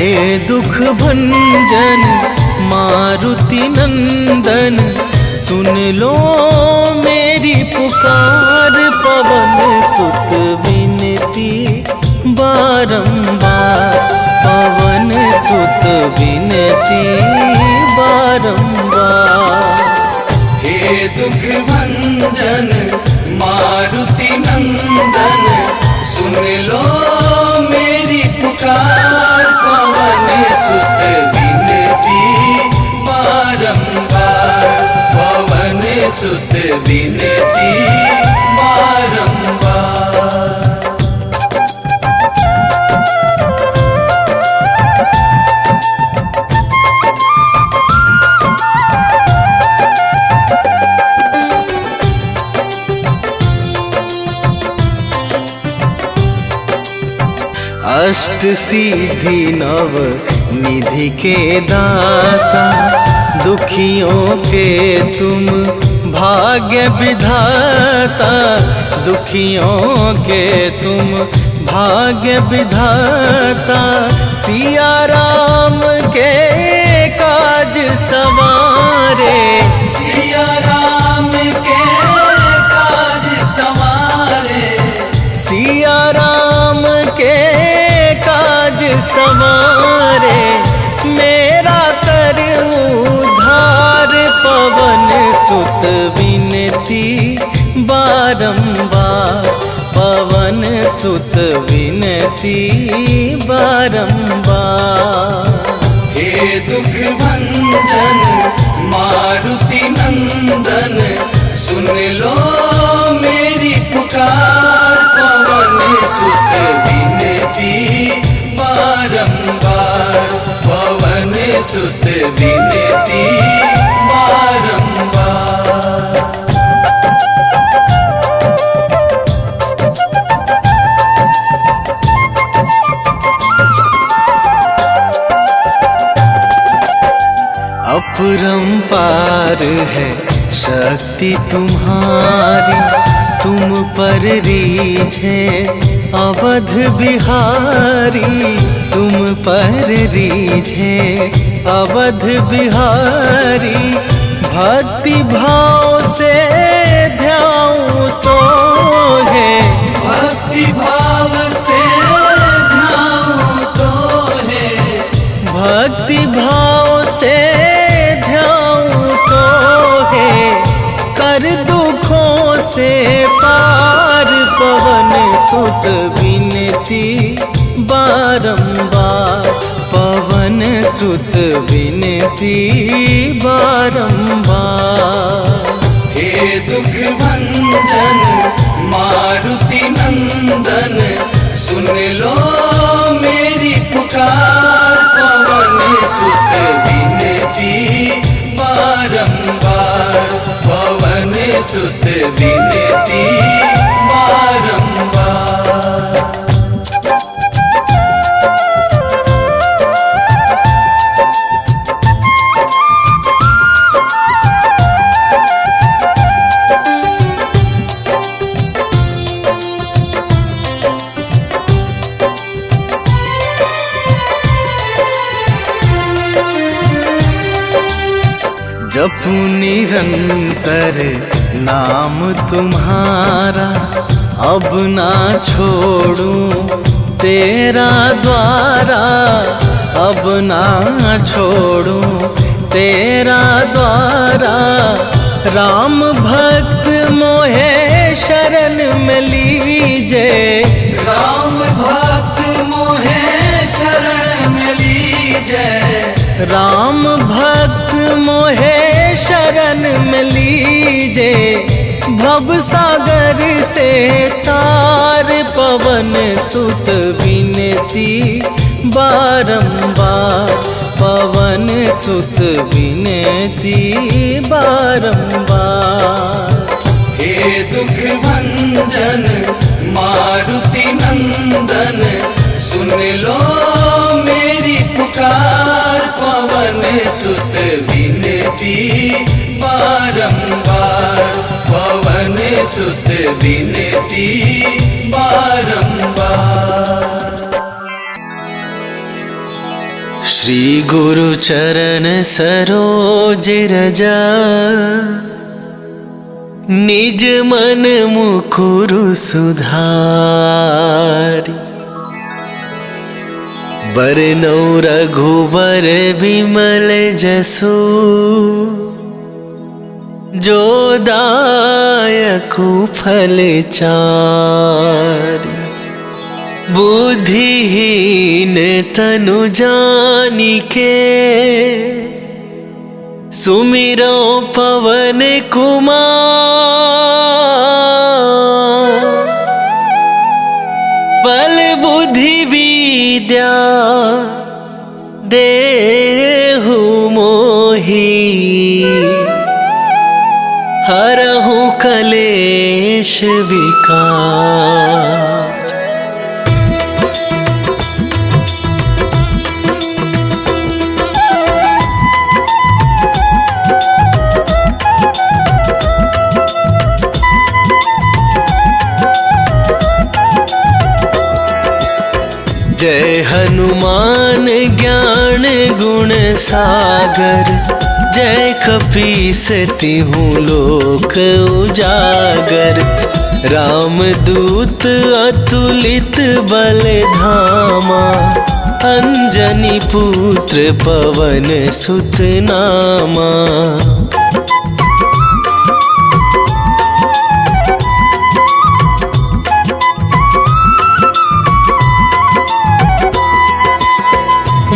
हे दुख भंजन मारुति नंदन, सुन लो मेरी पुकार। पवन सुत विनती बारंबार, पवन सुत विनती बारंबार। हे दुख भंजन मारुति नंदन, सुन लो मेरी पुकार। पवन सुत विनती बारंबार, पवन सुत विनती बारंबार। अष्ट सिद्धि नव निधि के दाता, दुखियों के तुम भाग्य विधाता। दुखियों के तुम भाग्य विधाता, सिया राम के काज सवारे। सिया राम के काज सवारे, सिया राम के काज सवारे। मेरा कर उद्धार, पवन सुत विनती बारंबार, पवन सुत विनती बारंबार। हे दुख भंजन मारुति नंदन, सुन लो मेरी पुकार। पवन सुत विनती बारंबार, पवन सुत विनती बारंबार। अपरंपार है शक्ति तुम्हारी, तुम पर रीझे अवध बिहारी। तुम पर रीझे अवध बिहारी, भक्ति भाव से ध्याऊं तो है। भक्ति भाव से ध्याऊं तो है, भक्ति भाव से ध्याऊं तो है। कर दुखों से पार, पवन सुत विनती बारंबार, पवन सुत विनती बारंबार। हे दुख भंजन मारुति नंदन, सुन लो मेरी पुकार। पवन सुत विनती बारंबार, पवन सुत विनती बारंबार। जपू निरंतर नाम तुम्हारा, अब ना छोड़ूं तेरा द्वारा। अब ना छोड़ूं तेरा द्वारा। राम भक्त मोहे शरण में लीजे, राम भक्त मोहे शरण में लीजे। राम भक्त मोहे शरण में लीजे। भव सागर से तार, पवन सुत विनती बारंबार, पवन सुत विनती बारंबार। हे दुख भंजन मारुति नंदन, सुन लो मेरी पुकार। पवन सुत विनती बारंबार, पवन सुत विनती बारंबार। श्री गुरु चरण सरोज रजा, निज मन मुकुरु सुधारी। बरनौ रघुबर बिमल जसु, जो दायकु फल चारि। बुद्धिहीन तनु जानिके, सुमिरो पवन कुमार। बल बुद्धि विद्या देहु मोहि, हरहु कलेश विकार। जय हनुमान ज्ञान गुण सागर, जय कपीस तिहु लोक उजागर। रामदूत अतुलित बल धामा, अंजनी पुत्र पवन सुत नामा।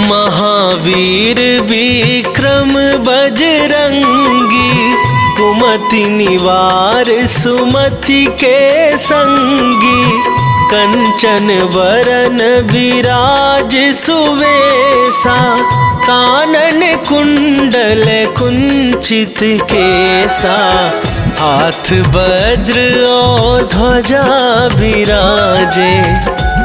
महावीर विक्रम बजरंगी, कुमति निवार सुमति के संगी। कंचन बरन विराज सुवेसा, कानन कुंडल कुंचित केसा। हाथ वज्र और ध्वजा विराजे,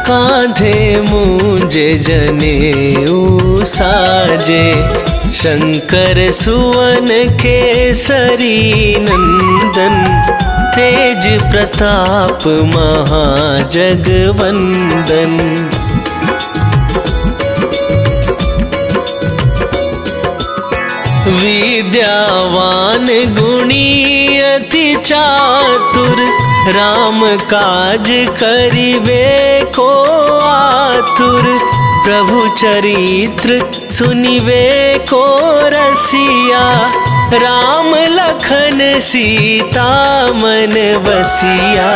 कांधे मूंजे जनेऊ साजे। शंकर सुवन केसरी नंदन, तेज प्रताप महाजगवंदन। विद्यावान गुणी अति चातुर, राम काज करिबे को आतुर। प्रभु चरित्र सुनिबे को रसिया, राम लखन सीता मन बसिया।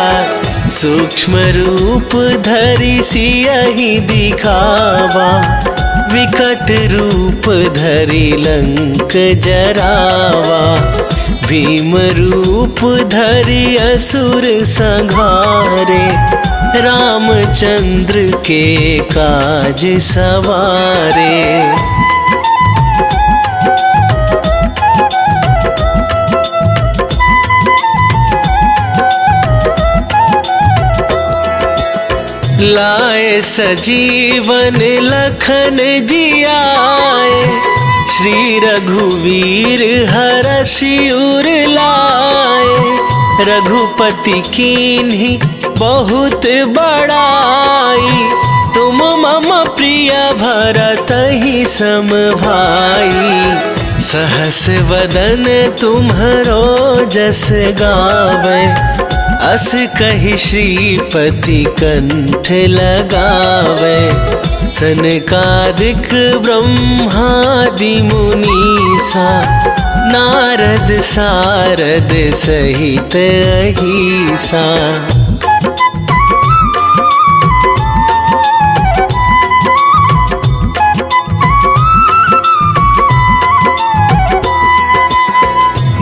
सूक्ष्म रूप धरि सियहि दिखावा, विकट रूप धरि लंक जरावा। भीम रूप धरि असुर संहारे, रामचंद्र के काज सवारे। लाए सजीवन लखन जियाए, श्री रघुवीर हरषि उर लाए। रघुपति कीन्ही बहुत बड़ाई, तुम मम प्रिय भरतहि सम भाई। सहस वदन तुम्हरो जस गावे, अस कहि श्रीपति कंठ लगावे। सनकादिक ब्रह्मादि मुनीसा, नारद सारद सहित अहिसा।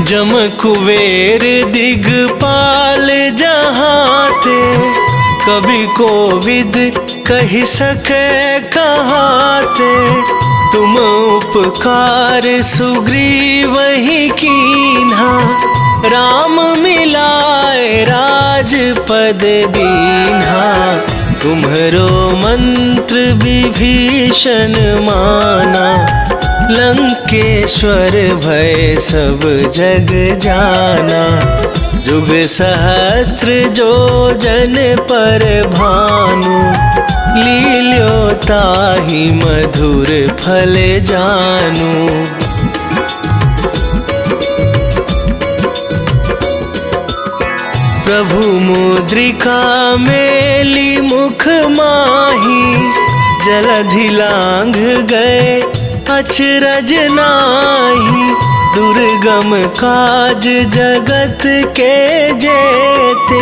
जम कुबेर दिगपाल जहाते, कवि कोविद कहि सके कहाते। तुम उपकार सुग्रीवहि कीन्हा, राम मिलाए राजपद दीन्हा। तुम्हरो मंत्र विभीषण माना, लंकेश्वर भय सब जग जाना। जुग सहस्त्र जो जन पर भानु, लील्यो ताहि मधुर फल जानु। प्रभु मुद्रिका मेली मुख माही, जलधि लांघ गए अचरज नाही। दुर्गम काज जगत के जेते,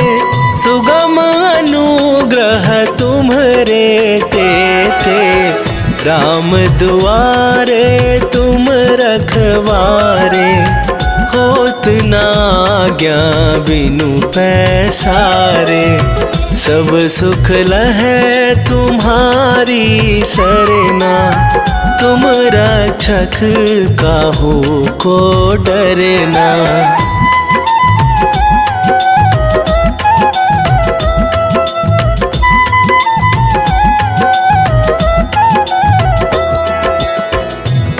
सुगम अनुग्रह तुम्हरे तेते। राम दुआरे तुम रखवारे, होत न आज्ञा बिनु पैसारे। सब सुख लहै तुम्हारी सरना, तुम रक्षक काहू को डरना।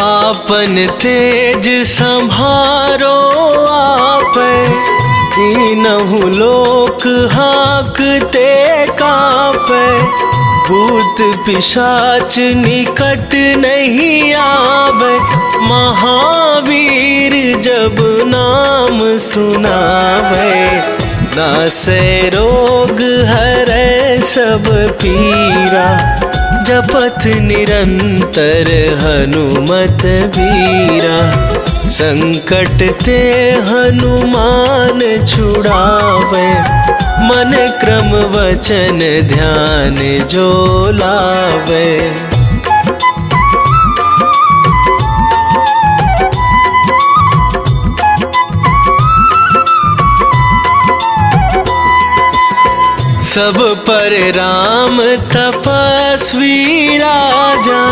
आपन तेज संभारो आप, तीनहु लोक हाँकते कापै। भूत पिशाच निकट नहीं आवे, महावीर जब नाम सुनावे। नासै रोग हरै सब पीरा, जपत निरंतर हनुमत बीरा। संकट ते हनुमान छुड़ावे, मन क्रम वचन ध्यान जो लावे। सब पर राम तपस्वी राजा,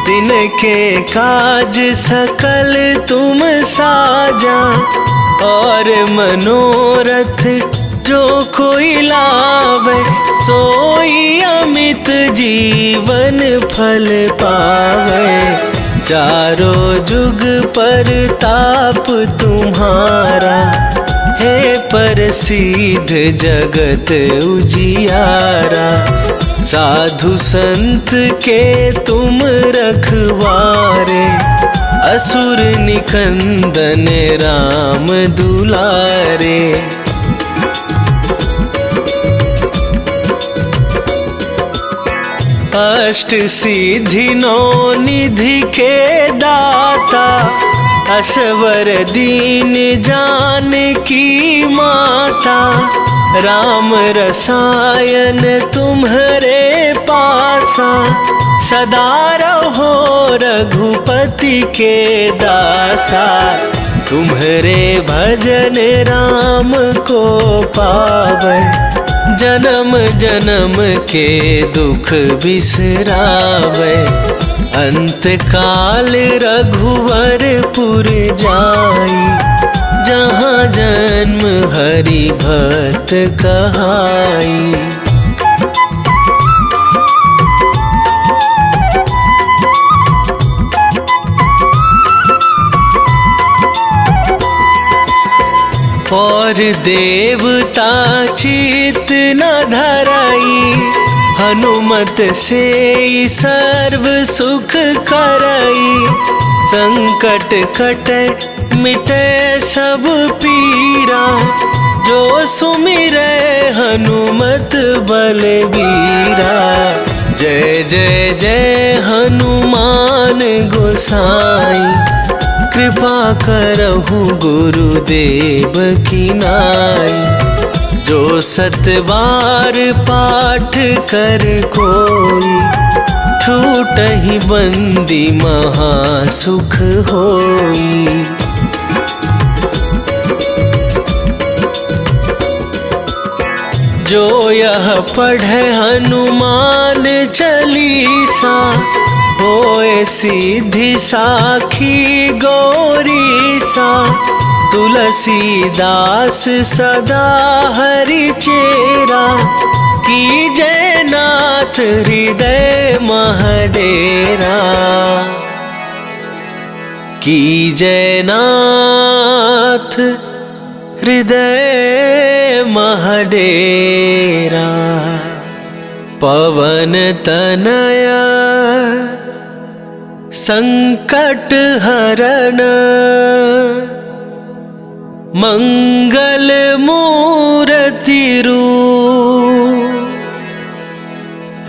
तिनके काज सकल तुम साजा। और मनोरथ जो कोई लावे, सोई अमित जीवन फल पावे। चारों जुग पर ताप तुम्हारा, हे प्रसिद्ध जगत उजियारा। साधु संत के तुम रखवारे, असुर निकंदन राम दुलारे। अष्ट सिद्धि नौ निधि के दाता, असवर दीन जानकी माता। राम रसायन तुम्हरे पासा, सदा रहो रघुपति के दासा। तुम्हरे भजन राम को पावै, जन्म जन्म के दुख बिसरावै। अंत काल रघुवरपुर जाई, जहाँ जन्म हरि भक्त कहाई। और देवता चित न धराई, हनुमत से सर्व सुख करई। संकट कटे मिटे सब पीरा, जो सुमिरै हनुमत बलबीरा। जय जय जय हनुमान गोसाई, कृपा करहु गुरुदेव की नाई। जो सत बार पाठ कर कोई, छूटहि बंदी महा सुख होई। जो यह पढ़े हनुमान चालीसा, होए सिद्धि साखी गौरीसा। तुलसीदास सदा हरि चेरा, की जयनाथ हृदय महडेरा। की जयनाथ हृदय महडेरा। पवन तनया संकट हरन मंगल मूर्ति रूप।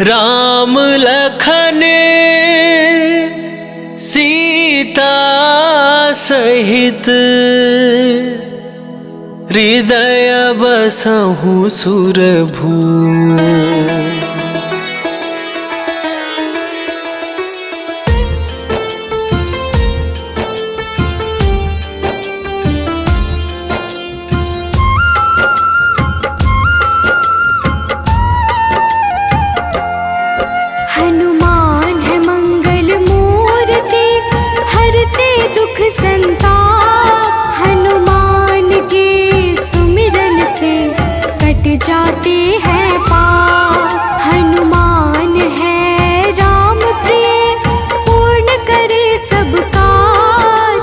राम लखन सीता सहित हृदय बसहु सुरभू। हनुमान है मंगल मूर्ति, हरते दुख संताप। हनुमान के सुमिरन से कट जाते हैं पाप। हनुमान है राम प्रिय, पूर्ण करे सब काज।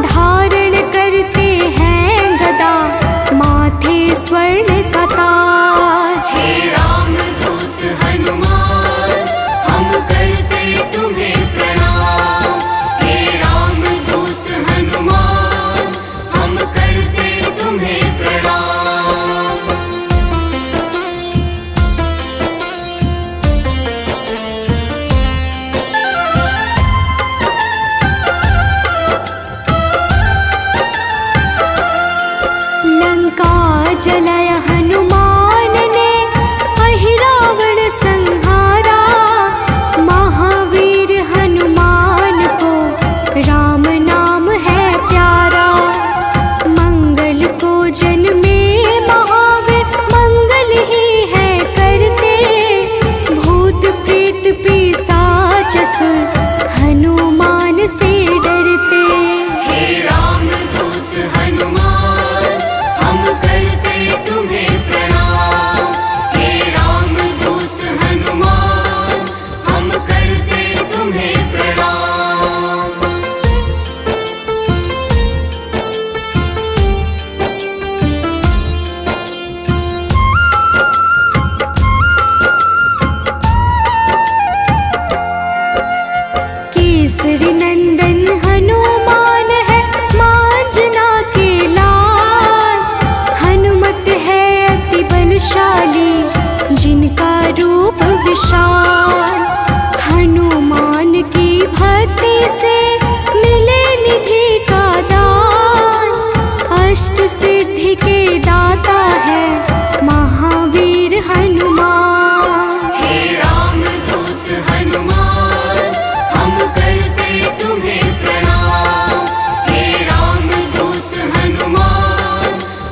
धारण करते हैं गदा, माथे स्वर्ण का ताज। हे रामदूत हनुमान, हम करते तुम्हें प्रणाम। हे रामदूत हनुमान, हम करते तुम्हें प्रणाम। लंका जलाय हनुमान ने, अहिरावण संहारा। महावीर हनुमान को राम नाम है प्यारा। मंगल को जन्मे महावीर, मंगल ही है करते। भूत प्रेत पिशाच असुर, हनुमान से डरते। हे रामदूत हनुमान, हम करते तुम्हें प्रणाम। हे रामदूत हनुमान, हम करते तुम्हें प्रणाम। केसरी नंदन हनुमान है, मांजना के लाल। हनुमत है अति बलशाली, जिनका रूप विशाल। हनुमान की भक्ति से मिले निधि का दान। अष्ट सिद्धि के दाता है महावीर हनुमान। हे रामदूत हनुमान, हम करते तुम्हें प्रणाम। हे रामदूत हनुमान,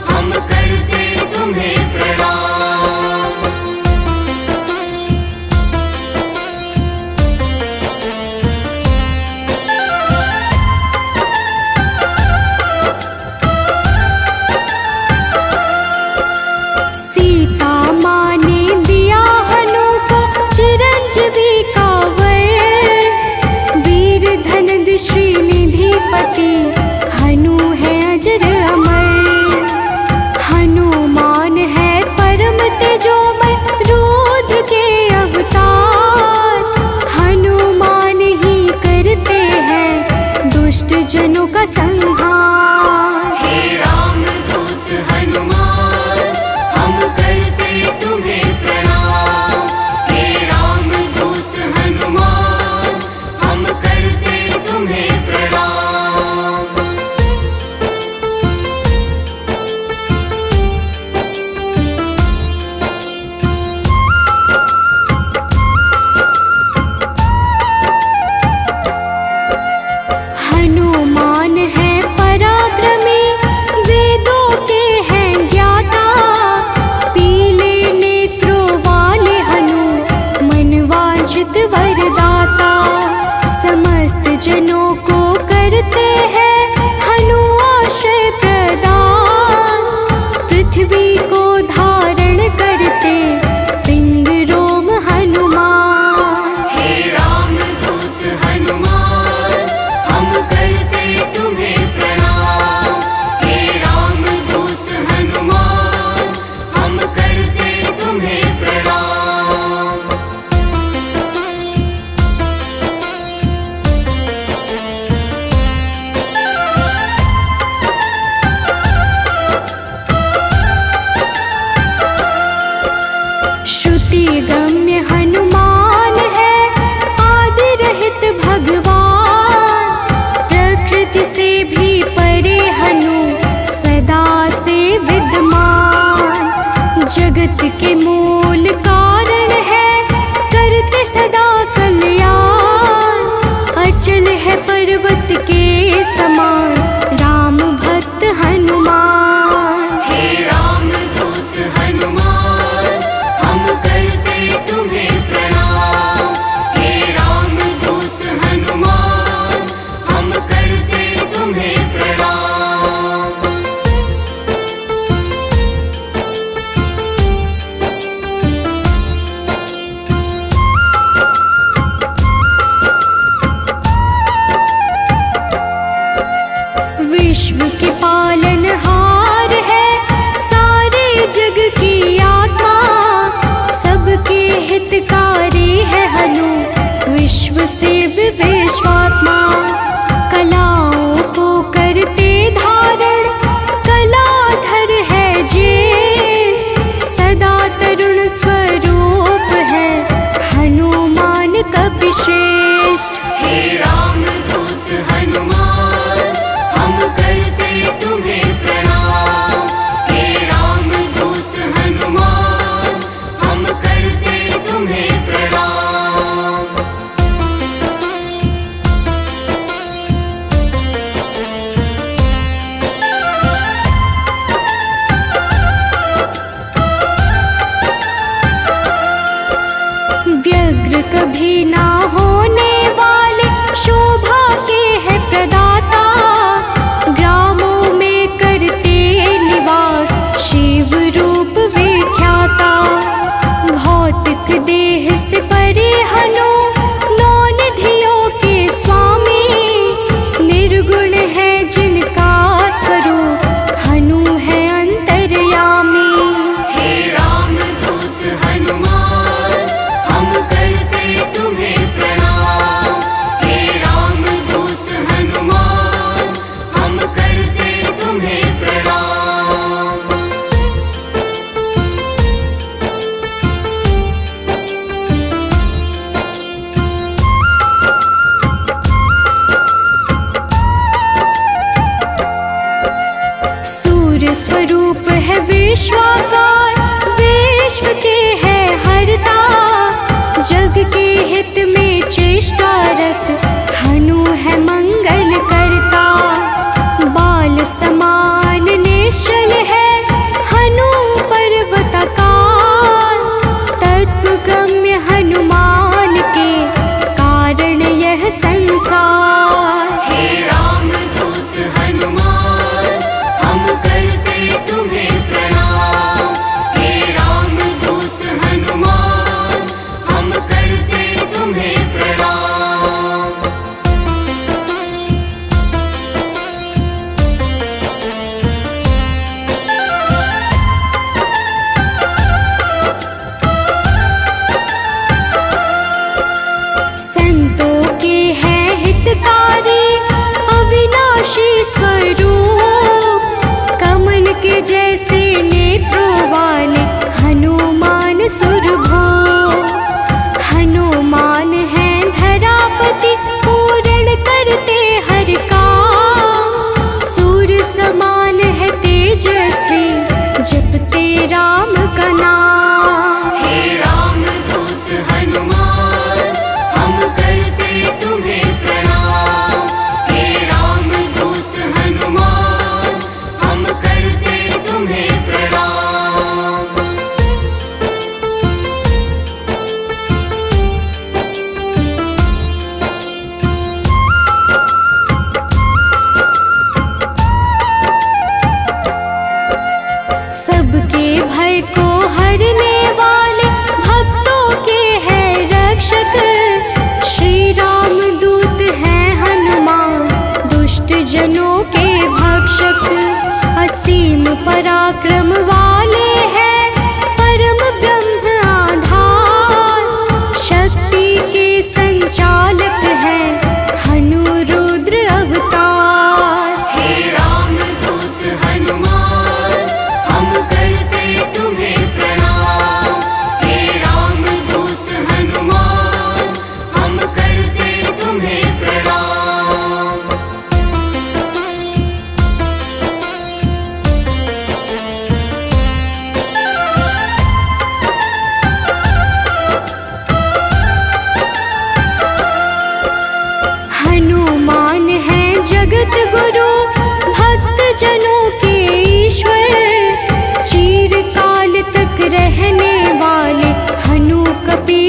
हम करते तुम्हें प्रणाम। सीता माँ ने दिया हनु को चिरंजीवी का वर। वीर धनद श्रीनिधिपति, हनु है अजर अमर। हनुमान है परम तेजोमय, रुद्र के अवतार। हनुमान ही करते हैं दुष्ट जनों का संहार। हे रामदूत हनुमान, हम करते तुम्हें प्रणाम। हे रामदूत हनुमान, हम करते तुम्हें प्रणाम। हनुमान है पराक्रमी, वेदों के हैं ज्ञाता। पीले नेत्रों वाले हनु, मनवांछित वरदाता। समस्त जनों को करते हैं हनु आश्रय प्रदान। पृथ्वी को धारण करते पिंग रोम हनुमान। हे रामदूत हनुमान, हम करते चल है पर्वत के समान राम भक्त हनुमान। हे राम दूत हनुमान हम करते तुम्हें प्रणाम। हे राम दूत हनुमान हम करते तुम्हें प्रणाम।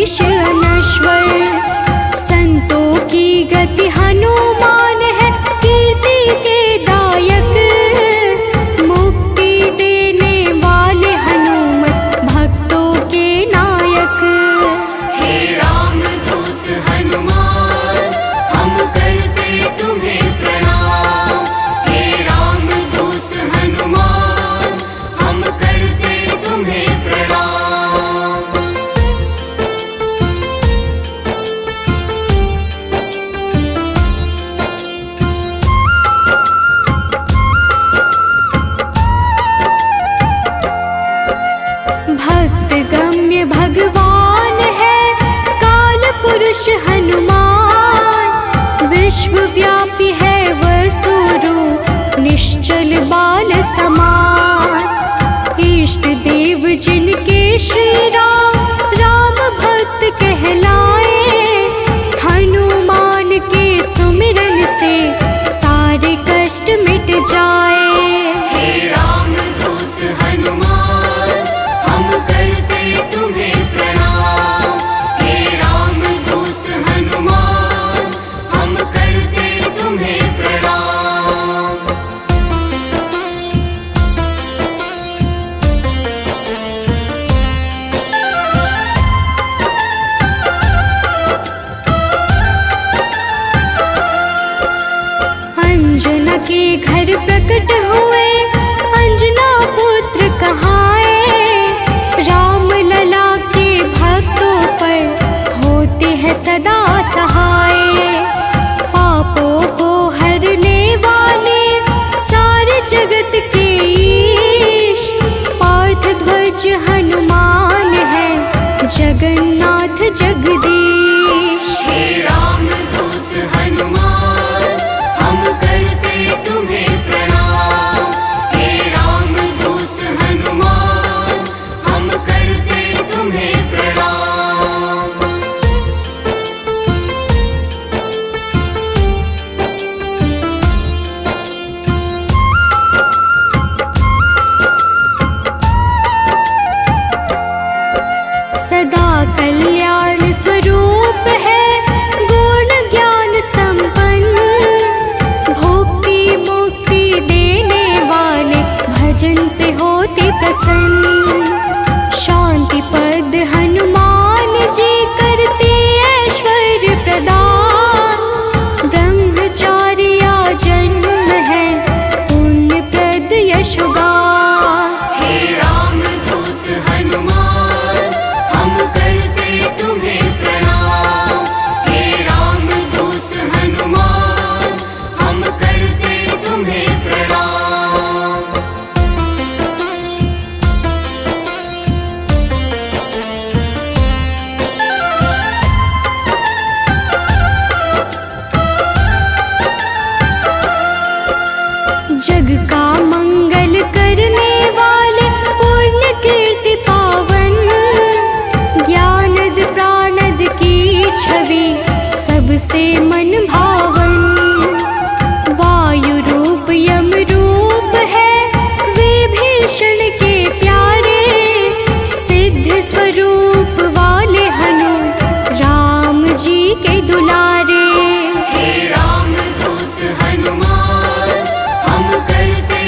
शीश अनश्वर। संतों की गति हनुमान है, कीर्ति के दायक। मुक्ति देने वाले हनुमत भक्तों के नायक। हे रामदूत हनुमान हम करते तुम्हें प्रणाम। हे रामदूत हनुमान हम करते तुम्हें प्रणाम। भक्त गम्य भगवान है काल पुरुष हनुमान। विश्वव्यापी है वसुरूप निश्चल बाल समान। इष्ट देव जिनके श्री राम, राम भक्त कहलाए। हनुमान के सुमिरन से सारे कष्ट मिट जाए। हे रामदूत हनुमान हम करते तुम्हें प्रणाम। हे रामदूत हनुमान हम करते तुम्हें प्रणाम। अंजना के घर प्रकट हुए, अंजना पुत्र कहाए। राम लला के भक्तों पर होते हैं सदा सहाय। पापों को हरने वाले सारे जगत के ईश। पार्थ ध्वज हनुमान है, जगन्नाथ जगदीश। हे रामदूत हनुमान हम करते तुम्हें प्रणाम। हे रामदूत हनुमान हम करते तुम्हें प्रणाम। सदा कल्याण स्वरूप है, गुण ज्ञान संपन्न। भुक्ति मुक्ति देने वाले भजन से होते प्रसन्न। शांति पद हनुमान जी करते ऐश्वर्य प्रदान। ब्रह्मचार्या जन्म है, पुण्य प्रद यशोगान। हे रामदूत हनुमान हम करते तुम्हें प्रणाम। हे रामदूत हनुमान हम करते तुम्हें प्रणाम। जग का मंगल करने वाले पुण्य कीर्ति पावन। ज्ञानद प्राणद की छवि सबसे मन भावन। वायु रूप यम रूप है, विभीषण के प्यारे। सिद्ध स्वरूप वाले हनु राम जी के दुलारे। हे रामदूत हनुमान हम करते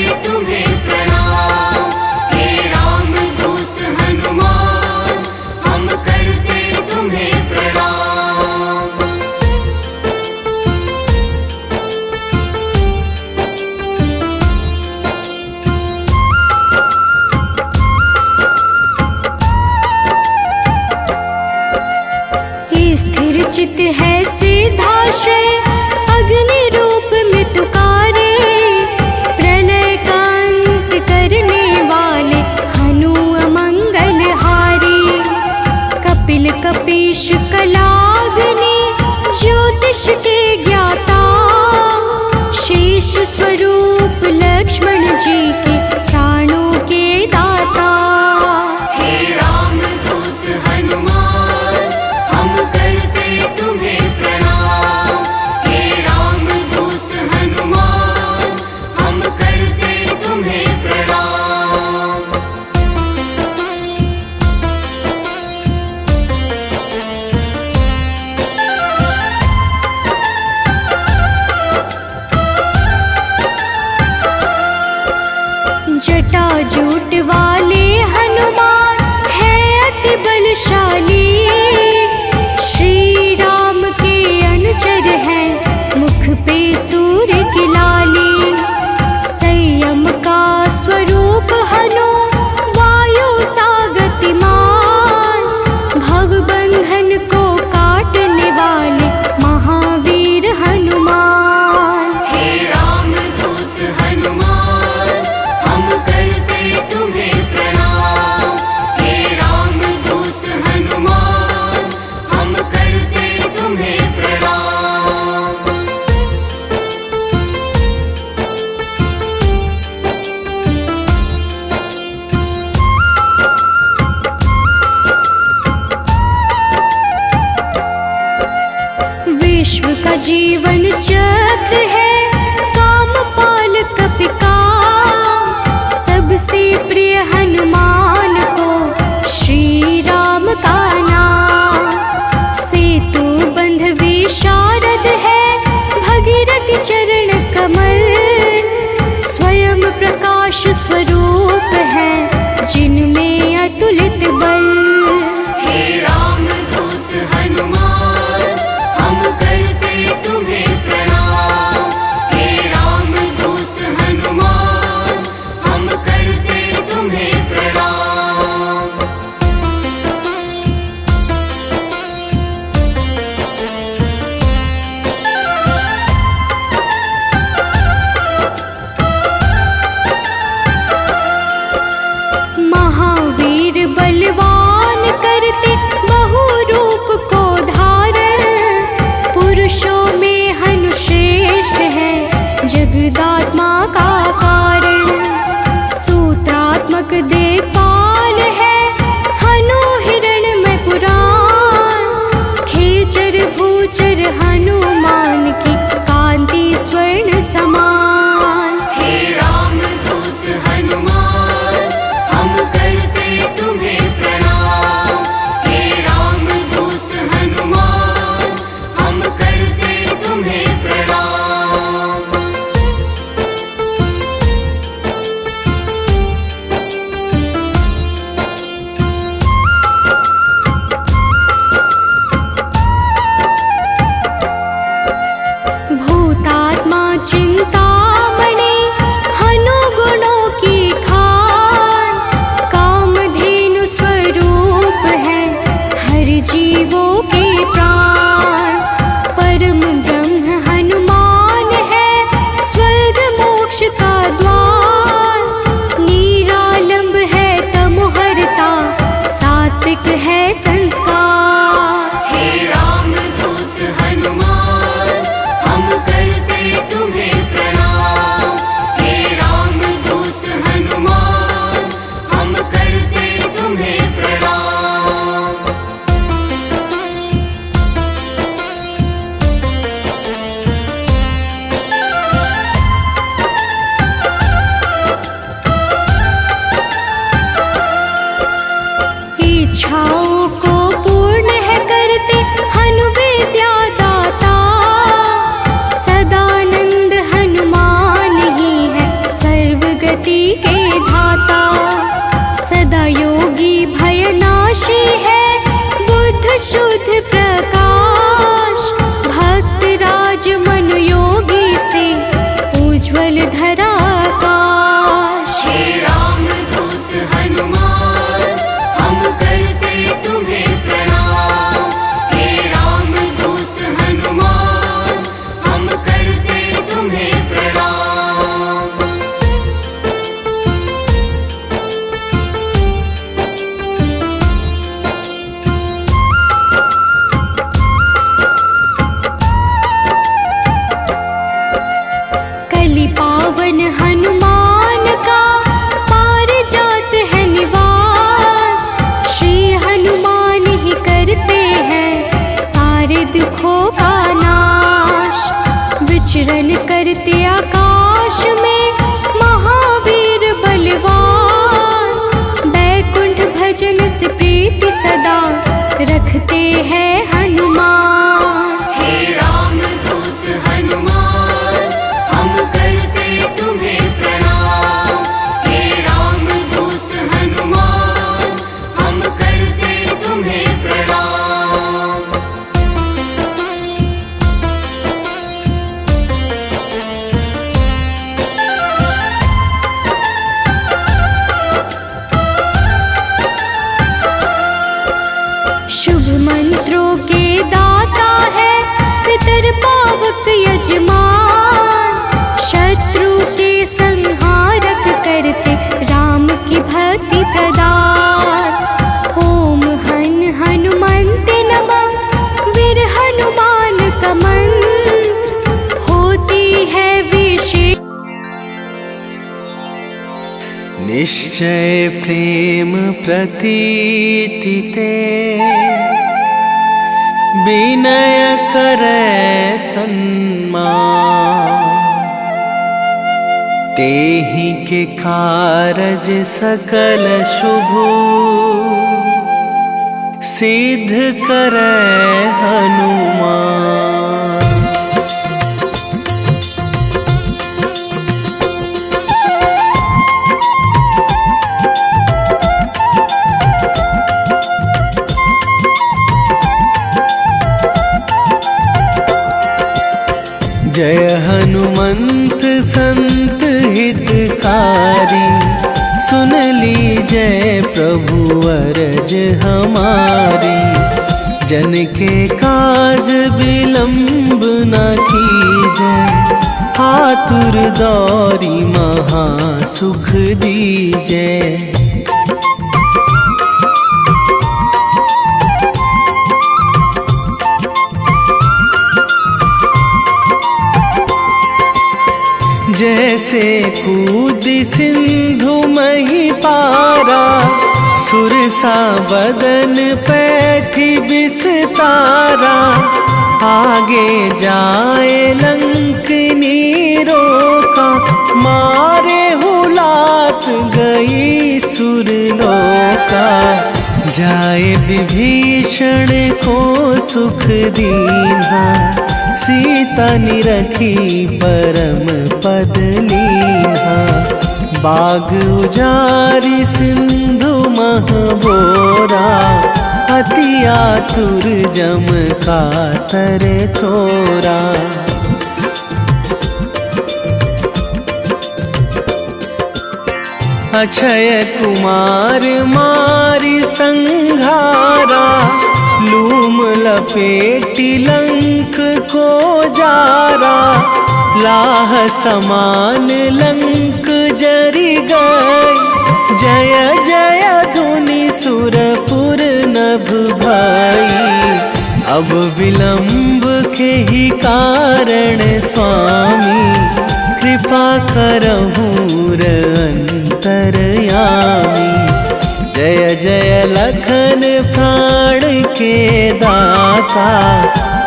पे सूर्य की लाली, संयम का स्वरूप हनु वायु सा गतिमान, भव बंधन को काटने वाले महावीर हनुमान। हे रामदूत हनुमान, हम करते तुम्हें प्रणाम। हे रामदूत हनुमान, हम करते तुम्हें प्रणाम। विश्व का जीवन चक्र है कामपाल कपिकाम, सबसे प्रिय हनुमान को श्री राम का नाम। सेतु बंध विशारद है भगीरथ चरण कमल, स्वयं प्रकाश स्वरूप है जिनमें अतुलित बल। हे रामदूत हनुमान, हम करते तुम्हें प्रणाम। हे रामदूत हनुमान, हम करते तुम्हें प्रणाम। महावीर बलवान करते बहु रूप को धारण, पुरुषों में हनु श्रेष्ठ है जगदात्मा का कारण। सूत्रात्मक देवपाल है हनु हिरण्मय पुराण, खेचर भूचर हनुमान की कांति स्वर्ण समान। हे रामदूत हनुमान, हम करते तुम्हें प्रणाम। हे रामदूत हनुमान, हम करते तुम्हें प्रणाम। भूतात्मा चिंतामणि हनु गुणों की खान, कामधेनु स्वरूप है हर जीवों के प्राण। परम ब्रह्म हनुमान है स्वर्ग मोक्ष का द्वार, निरालंब है तमोहरता सात्विक है संस्कार। हे रामदूत हनुमान, हम करते तुम्हें प्रणाम। हे रामदूत हनुमान, हम करते तुम्हें प्रणाम। इच्छाओं को पूर्ण है करते हनु विद्या दाता, सदानंद हनुमान ही है सर्वगति के धाता। सदा योगी भयनाशी है बुद्ध शुद्ध प्रकाश, भक्त राज मनु योगी से उज्ज्वल धरा आकाश। हे रामदूत हनुमान, हम करते तुम्हें प्रणाम। हे रामदूत हनुमान, हम करते तुम्हें प्रणाम। कलि पावन हनुमान का पारिजात है निवास, श्री हनुमान ही करते हैं सारे दुखों का नाश। विचरण करते आकाश में महावीर बलवान, बैकुंठ भजन से प्रीति सदा रखते हैं हनुमान। हे रामदूत हनुमान, हम करते तुम्हें प्रणाम। हे रामदूत हनुमान, हम करते तुम्हें प्रणाम। निश्चय प्रेम प्रतीति ते विनय करे सन्मान। तेहि के कारज सकल शुभ सिद्ध करे हनुमान। जय हनुमंत संत हितकारी, सुन लीजय प्रभु अरज हमारी। जन के काज विलंब न कीजय, आतुर दौरी महा सुख दीजय। जैसे कूद सिंधु मही पारा, सुरसा बदन पैठी बिस्तारा। आगे जाए लंकनी रोका, मारे हुलात गई सुरलोका। जाए विभीषण को सुख दीन्हा, सीता निरखी परम पद लीन्हा। बाग उजारी सिंधु महबोरा, अति आतुर जम कातर तोरा। अक्षय कुमार मारी संघारा, लूम लपेटी लंक को जारा। लाह समान लंक जरी गई, जय जय धुनि सुरपुर नभ भई। अब विलंब के ही कारण स्वामी, कृपा करहु अंतरयामी। जय जय लखन प्राण के दाता,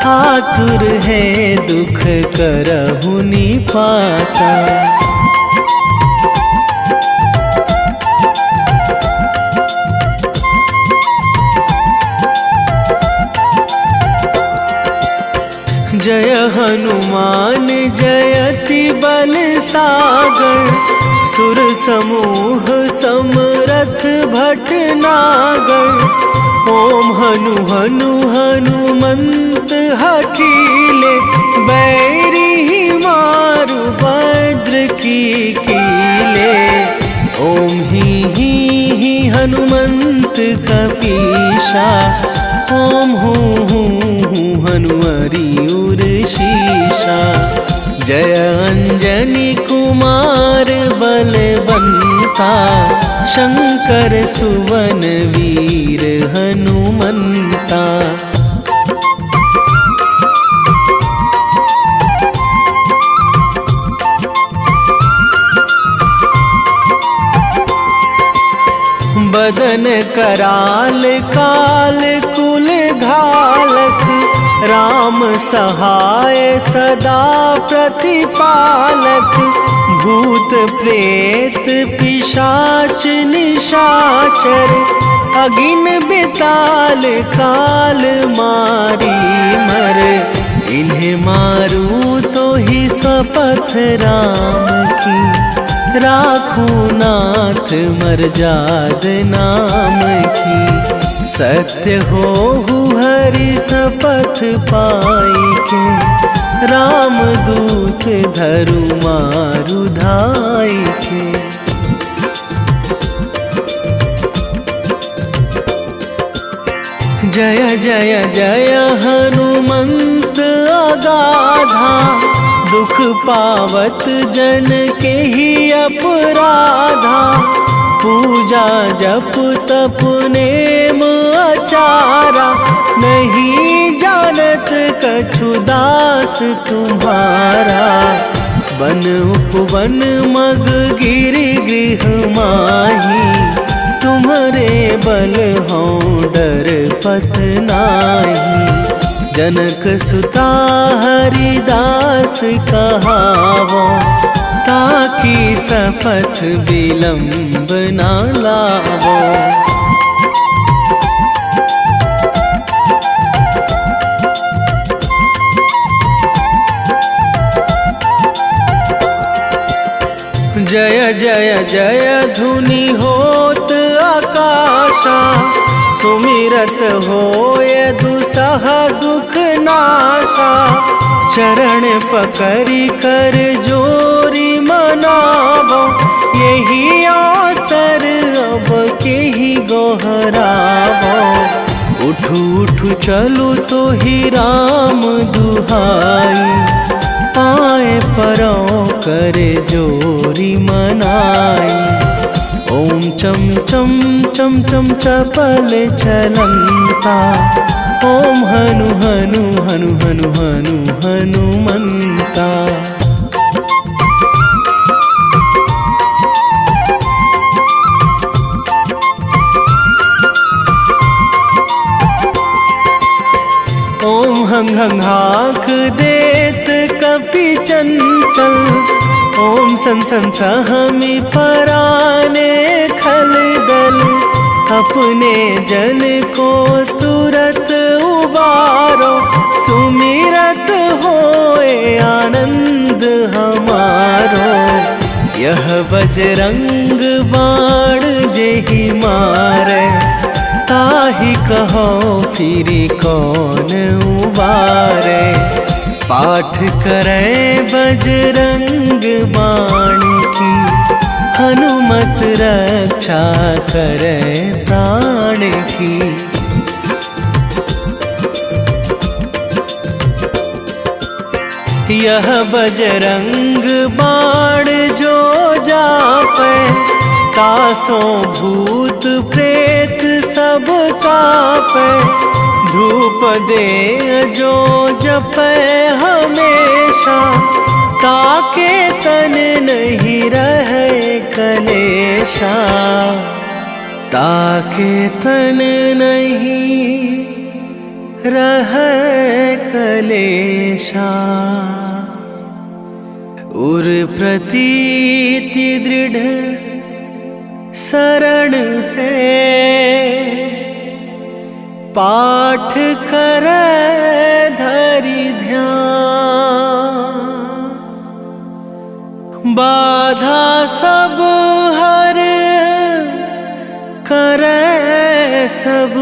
आतुर है दुख करहु निपाता। जय हनुमान जयति बल सागर, सुर समूह समरथ भटनागर। ओम हनु हनु हनुमंत हठीले, बैरी मारु भद्र की कीले। ओम ही हनुमंत कपीशा, ओम हूँ हनुमरि उर शीशा। जय अंजनी कुमार बलवंता, शंकर सुवन वीर हनुमंता। बदन कराल काल कुल घालक, राम सहाय सदा प्रतिपालक। भूत प्रेत पिशाच निशाचर, अगिन बिताल काल मारी मर। इन्हें मारू तो ही शपथ राम की, राखूं नाथ मर्याद नाम की। सत्य हो हरि शपथ पाई के, राम दूत धरु मारु धाई के। जय जय जय हनुमंत अगाधा, दुख पावत जन के ही अपराधा। पूजा जप तप नेम आचारा, नहीं जानत कछु दास तुम्हारा। वन उपवन मग गिरि गृह माही, तुम्हारे बल हों डर पत नाही। जनक सुता हरिदास कहावो, ताकि सपथ विलंब ना लावो। जय जय जय धुनि होत आकाशा, सुमिरत होय दुसह दुख नाशा। चरण पकड़ी कर जोरी मनावो, यही अवसर अब के ही गोहरावो। उठू उठू चलू तो ही राम दुहाई, पाए परों करे जोरी मनाई। ओम चम चम चम चम चपल चलंता, ओम हनु हनु हनु हनु हनु हनुमंता। ओम हंग हंग हाक देत कपि चंचल, ओम सन सन सहमी पराने खल दल। अपने जन को तुरत उबारो, सुमिरत होए आनंद हमारो। यह बजरंग बाण जेहि मारे, ताहि कहो फिरी कौन उबारे। पाठ करें बजरंग बाण की, हनुमत रक्षा करें प्राण की। यह बजरंग बाण जो जापे, तासो भूत प्रेत सब कापे। धूप दे जो जपे हमेशा, ताके तन नहीं रहे कलेशा। ताके तन नहीं रहे कलेशा। उर प्रतीति दृढ़ शरण है, पाठ करे धरि ध्यान। बाधा सब हर करे सब,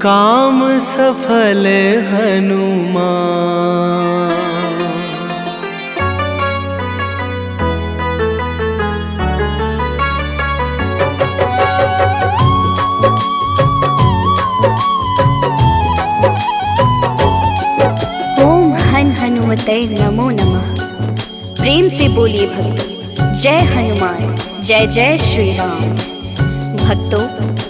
काम सफल हनुमान। हनुमते नमो नमः। प्रेम से बोलिए भक्तों, जय हनुमान, जय जय श्री राम। भक्तों,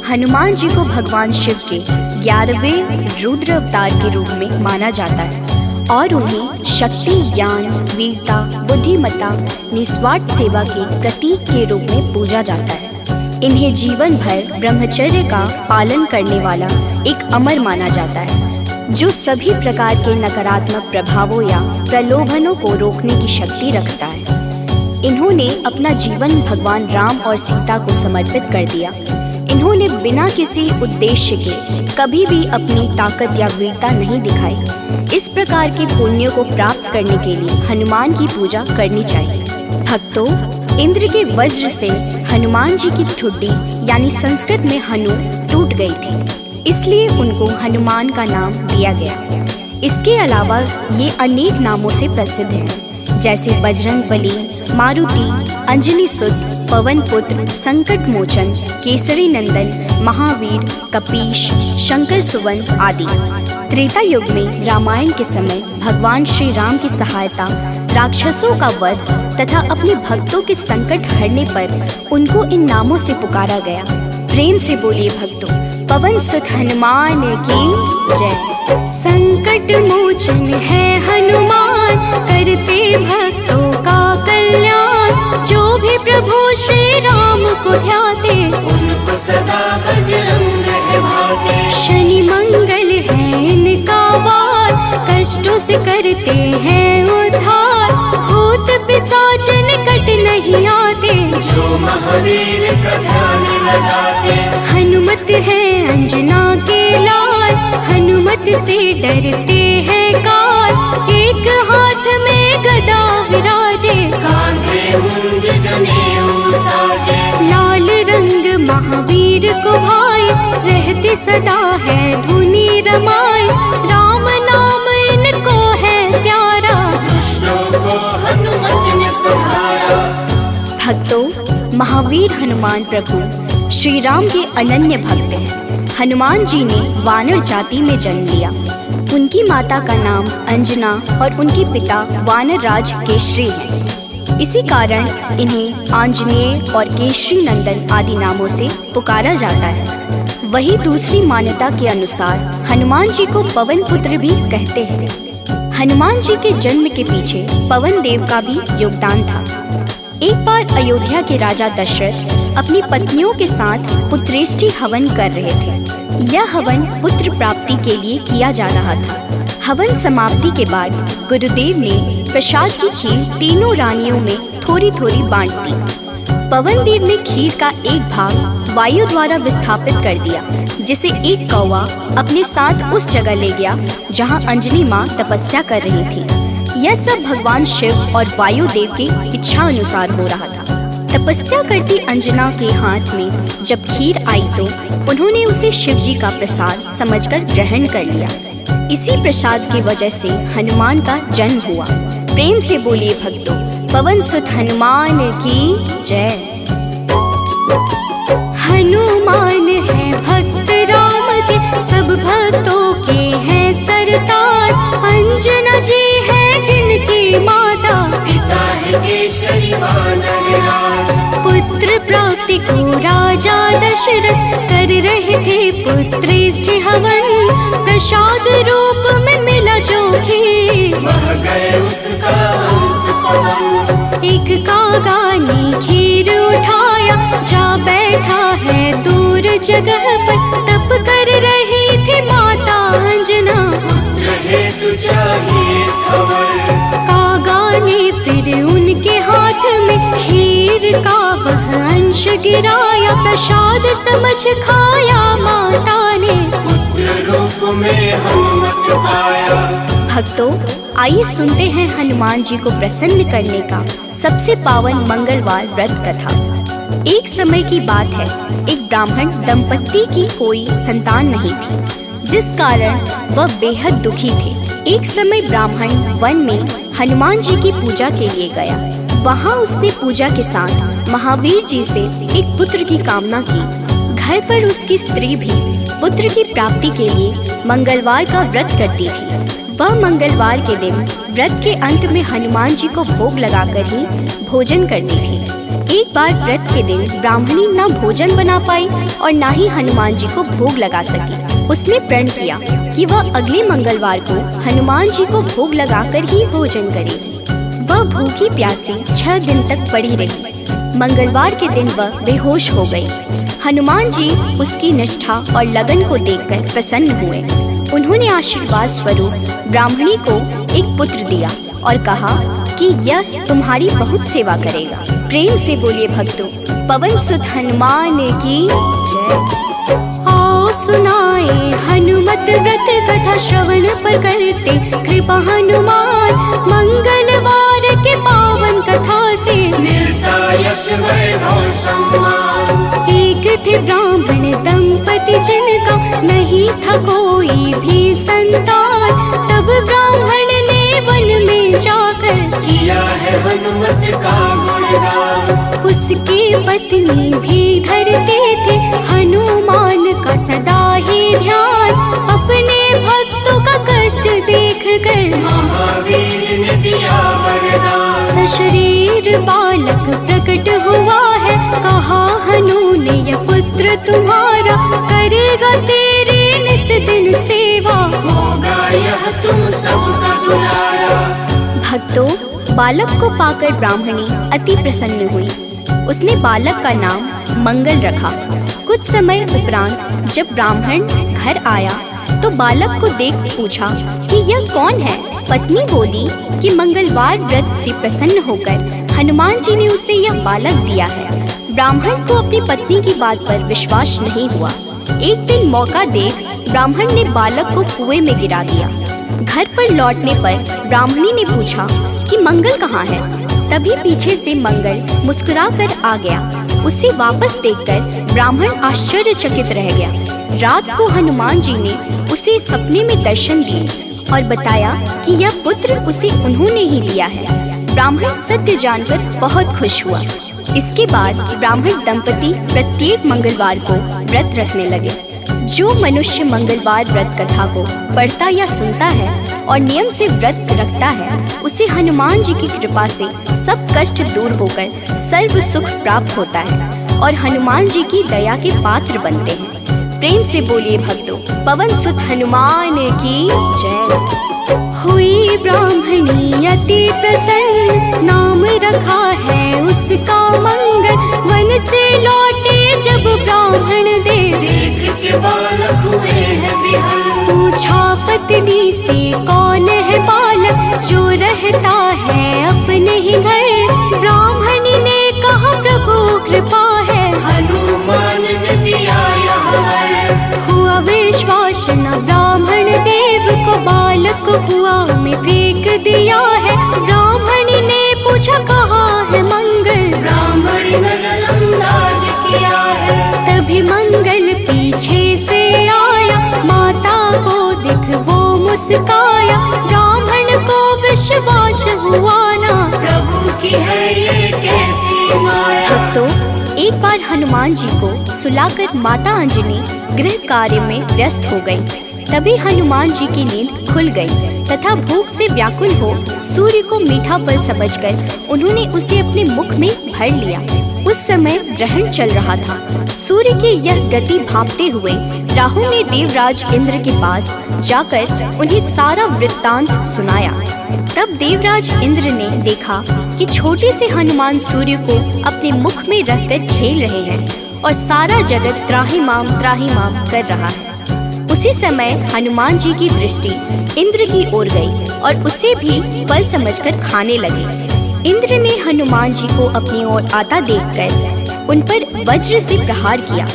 हनुमान जी को भगवान शिव के 11वें रुद्र अवतार के रूप में माना जाता है और उन्हें शक्ति, ज्ञान, वीरता, बुद्धिमत्ता, निस्वार्थ सेवा के प्रतीक के रूप में पूजा जाता है। इन्हें जीवन भर ब्रह्मचर्य का पालन करने वाला एक अमर माना जाता है, जो सभी प्रकार के नकारात्मक प्रभावों या प्रलोभनों को रोकने की शक्ति रखता है। इन्होंने अपना जीवन भगवान राम और सीता को समर्पित कर दिया। इन्होंने बिना किसी उद्देश्य के कभी भी अपनी ताकत या वीरता नहीं दिखाई। इस प्रकार के पुण्यों को प्राप्त करने के लिए हनुमान की पूजा करनी चाहिए। भक्तों, इंद्र के वज्र से हनुमान जी की ठुड्डी यानी संस्कृत में हनु टूट गई थी, इसलिए उनको हनुमान का नाम दिया गया। इसके अलावा ये अनेक नामों से प्रसिद्ध हैं, जैसे बजरंग बली, मारुति, अंजनी सुत, पवन पुत्र, संकट मोचन, केसरी नंदन, महावीर, कपीश, शंकर सुवन आदि। त्रेता युग में रामायण के समय भगवान श्री राम की सहायता, राक्षसों का वध तथा अपने भक्तों के संकट हरने पर उनको इन नामों से पुकारा गया। प्रेम से बोलिए भक्तों, पवन सुत हनुमान की जय। संकट मोचन है हनुमान, करते हैं उद्धार, भूत पिशाच निकट नहीं आते, जो महावीर का ध्यान लगाते। हनुमत है अंजना के लाल, हनुमत से डरते हैं काल, एक हाथ में गदा विराजे, कांधे मुंज जनेऊ साजे। लाल रंग महावीर को भाई, रहते सदा है धुनी रमाई, राम नाम इनको है प्यारा, दुष्टों को हनुमत ने संहारा। भक्तों, महावीर हनुमान प्रभु श्री राम के अनन्य भक्त हैं। हनुमान जी ने वानर जाति में जन्म लिया। उनकी माता का नाम अंजना और उनके पिता वानर राज केशरी हैं। इसी कारण इन्हें आंजनेय और केशरी नंदन आदि नामों से पुकारा जाता है। वही दूसरी मान्यता के अनुसार हनुमान जी को पवन पुत्र भी कहते हैं। हनुमान जी के जन्म के पीछे पवन देव का भी योगदान था। एक बार अयोध्या के राजा दशरथ अपनी पत्नियों के साथ पुत्रेष्टि हवन कर रहे थे। यह हवन पुत्र प्राप्ति के लिए किया जा रहा था। हवन समाप्ति के बाद गुरुदेव ने प्रसाद की खीर तीनों रानियों में थोड़ी थोड़ी बांट दी। पवन देव ने खीर का एक भाग वायु द्वारा विस्थापित कर दिया, जिसे एक कौवा अपने साथ उस जगह ले गया जहां अंजनी माँ तपस्या कर रही थी। यह सब भगवान शिव और वायु देव की इच्छा अनुसार हो रहा था। तपस्या करती अंजना के हाथ में जब खीर आई तो उन्होंने उसे शिव जी का प्रसाद समझकर ग्रहण कर लिया। इसी प्रसाद की वजह से हनुमान का जन्म हुआ। प्रेम से बोलिए भक्तों, पवन सुत हनुमान की जय। हनुमान है भक्त राम के, सब भक्तों के हैं सरताज, अंजना जी है जिनकी माता, पिता है केसरी वानर राज। पुत्र प्राप्ति को राजा दशरथ कर रहे थे पुत्रेष्टि हवन, प्रसाद रूप में मिला जो खीर, बह गए उसका हंस पवन। एक कागा ने खीर उठाया, जा बैठा है दूर जगह पर, तप कर रही थी माता अंजना, पुत्र हेतु चाहिए खबर। कागा ने फिर उनके हाथ में खीर का वह अंश गिराया, प्रसाद समझ खाया माता ने, पुत्र रूप में हनुमत पाया। भक्तों, आइए सुनते हैं हनुमान जी को प्रसन्न करने का सबसे पावन मंगलवार व्रत कथा। एक समय की बात है, एक ब्राह्मण दंपत्ति की कोई संतान नहीं थी, जिस कारण वह बेहद दुखी थे। एक समय ब्राह्मण वन में हनुमान जी की पूजा के लिए गया। वहाँ उसने पूजा के साथ महावीर जी से एक पुत्र की कामना की। घर पर उसकी स्त्री भी पुत्र की प्राप्ति के लिए मंगलवार का व्रत करती थी। वह मंगलवार के दिन व्रत के अंत में हनुमान जी को भोग लगाकर ही भोजन करती थी। एक बार व्रत के दिन ब्राह्मणी न भोजन बना पाई और न ही हनुमान जी को भोग लगा सकी। उसने प्रण किया कि वह अगले मंगलवार को हनुमान जी को भोग लगाकर ही भोजन करेगी। वह भूखी प्यासी 6 दिन तक पड़ी रही। मंगलवार के दिन वह बेहोश हो गई। हनुमान जी उसकी निष्ठा और लगन को देखकर प्रसन्न हुए। उन्होंने आशीर्वाद स्वरूप ब्राह्मणी को एक पुत्र दिया और कहा कि यह तुम्हारी बहुत सेवा करेगा। प्रेम से बोलिए भक्तों, पवन सुत हनुमान की जय। आओ सुनाए हनुमत व्रत कथा, श्रवण पर करते कृपा हनुमान, मंगलवार के पावन कथा से मिलता यश वैभव सम्मान। एक थे ब्राह्मण दंपति जिनका नहीं था कोई भी संतान, तब ब्राह्मण ने वन में जाकर किया है हनुमत का गुणगान। उसकी पत्नी भी धरते थे हनुमान का सदा ही ध्यान। अपने भक्तों का कष्ट देख कर महावीर ने दिया वरदान। सशरीर बालक प्रकट हुआ है, कहा हनु ने यह पुत्र तुम्हारा, करेगा तेरी निस दिन सेवा, होगा यह तुम सबका दुलारा। भक्तों, बालक को पाकर ब्राह्मणी अति प्रसन्न हुई। उसने बालक का नाम मंगल रखा। कुछ समय उपरांत जब ब्राह्मण घर आया तो बालक को देख पूछा कि यह कौन है। पत्नी बोली कि मंगलवार व्रत से प्रसन्न होकर हनुमान जी ने उसे यह बालक दिया है। ब्राह्मण को अपनी पत्नी की बात पर विश्वास नहीं हुआ। एक दिन मौका देख ब्राह्मण ने बालक को कुएं में गिरा दिया। घर पर लौटने पर ब्राह्मणी ने पूछा कि मंगल कहाँ है। तभी पीछे से मंगल मुस्कुरा कर आ गया। उसे वापस देखकर ब्राह्मण आश्चर्यचकित रह गया। रात को हनुमान जी ने उसे सपने में दर्शन दिए और बताया कि यह पुत्र उसे उन्होंने ही दिया है। ब्राह्मण सत्य जानकर बहुत खुश हुआ। इसके बाद ब्राह्मण दंपति प्रत्येक मंगलवार को व्रत रखने लगे। जो मनुष्य मंगलवार व्रत कथा को पढ़ता या सुनता है और नियम से व्रत रखता है, उसे हनुमान जी की कृपा से सब कष्ट दूर होकर सर्व सुख प्राप्त होता है और हनुमान जी की दया के पात्र बनते हैं। प्रेम से बोलिए भक्तों, पवन सुत हनुमान की जय। हुई ब्राह्मणी अति प्रसन्न, नाम रखा है उसका मंगल। वन से लौटे जब ब्राह्मण देख के बालक हुए हैं विहल। पूछा पत्नी से कौन है बालक जो रहता है अपने ही घर। ब्राह्मणी ने कहा प्रभु कृपा है, हनुमान ने दिया यह वर। हुआ विश्वास न ब्राह्मण देव को, बालक को कुआं में फेंक दिया है। ब्राह्मणी ने पूछा कहाँ है मंगल, ब्राह्मणी नजरअंदाज किया है। तभी मंगल पीछे से आया, माता को देख वो मुस्काया। ब्राह्मण को विश्वास हुआ ना, प्रभु की है ये कैसी माया। तो एक बार हनुमान जी को सुलाकर माता अंजनी गृह कार्य में व्यस्त हो गई। तभी हनुमान जी की नींद खुल गई तथा भूख से व्याकुल हो सूर्य को मीठा फल समझकर उन्होंने उसे अपने मुख में भर लिया। उस समय ग्रहण चल रहा था। सूर्य की यह गति भांपते हुए राहु ने देवराज इंद्र के पास जाकर उन्हें सारा वृत्तांत सुनाया। तब देवराज इंद्र ने देखा कि छोटे से हनुमान सूर्य को अपने मुख में रखकर खेल रहे हैं और सारा जगत त्राहिमाम कर रहा है। उसी समय हनुमान जी की दृष्टि इंद्र की ओर गई और उसे भी फल समझकर खाने लगे। इंद्र ने हनुमान जी को अपनी ओर आता देखकर उन पर वज्र से प्रहार किया।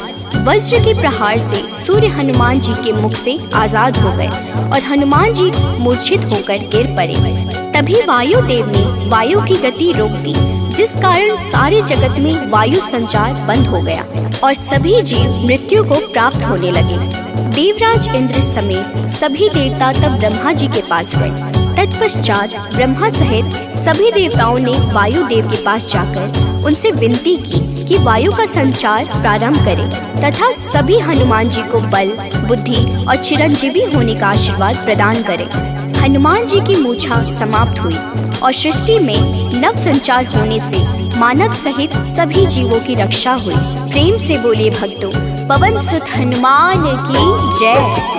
वज्र के प्रहार से सूर्य हनुमान जी के मुख से आजाद हो गए और हनुमान जी मूर्छित होकर गिर पड़े। तभी वायुदेव ने वायु की गति रोक दी, जिस कारण सारे जगत में वायु संचार बंद हो गया और सभी जीव मृत्यु को प्राप्त होने लगे। देवराज इंद्र समेत सभी देवता तब ब्रह्मा जी के पास गए। तत्पश्चात ब्रह्मा सहित सभी देवताओं ने वायुदेव के पास जाकर उनसे विनती की कि वायु का संचार प्रारंभ करें तथा सभी हनुमान जी को बल, बुद्धि और चिरंजीवी होने का आशीर्वाद प्रदान करें। हनुमान जी की मूर्छा समाप्त हुई और सृष्टि में नव संचार होने से मानव सहित सभी जीवों की रक्षा हुई। प्रेम से बोलिए भक्तों, पवन सुत हनुमान की जय।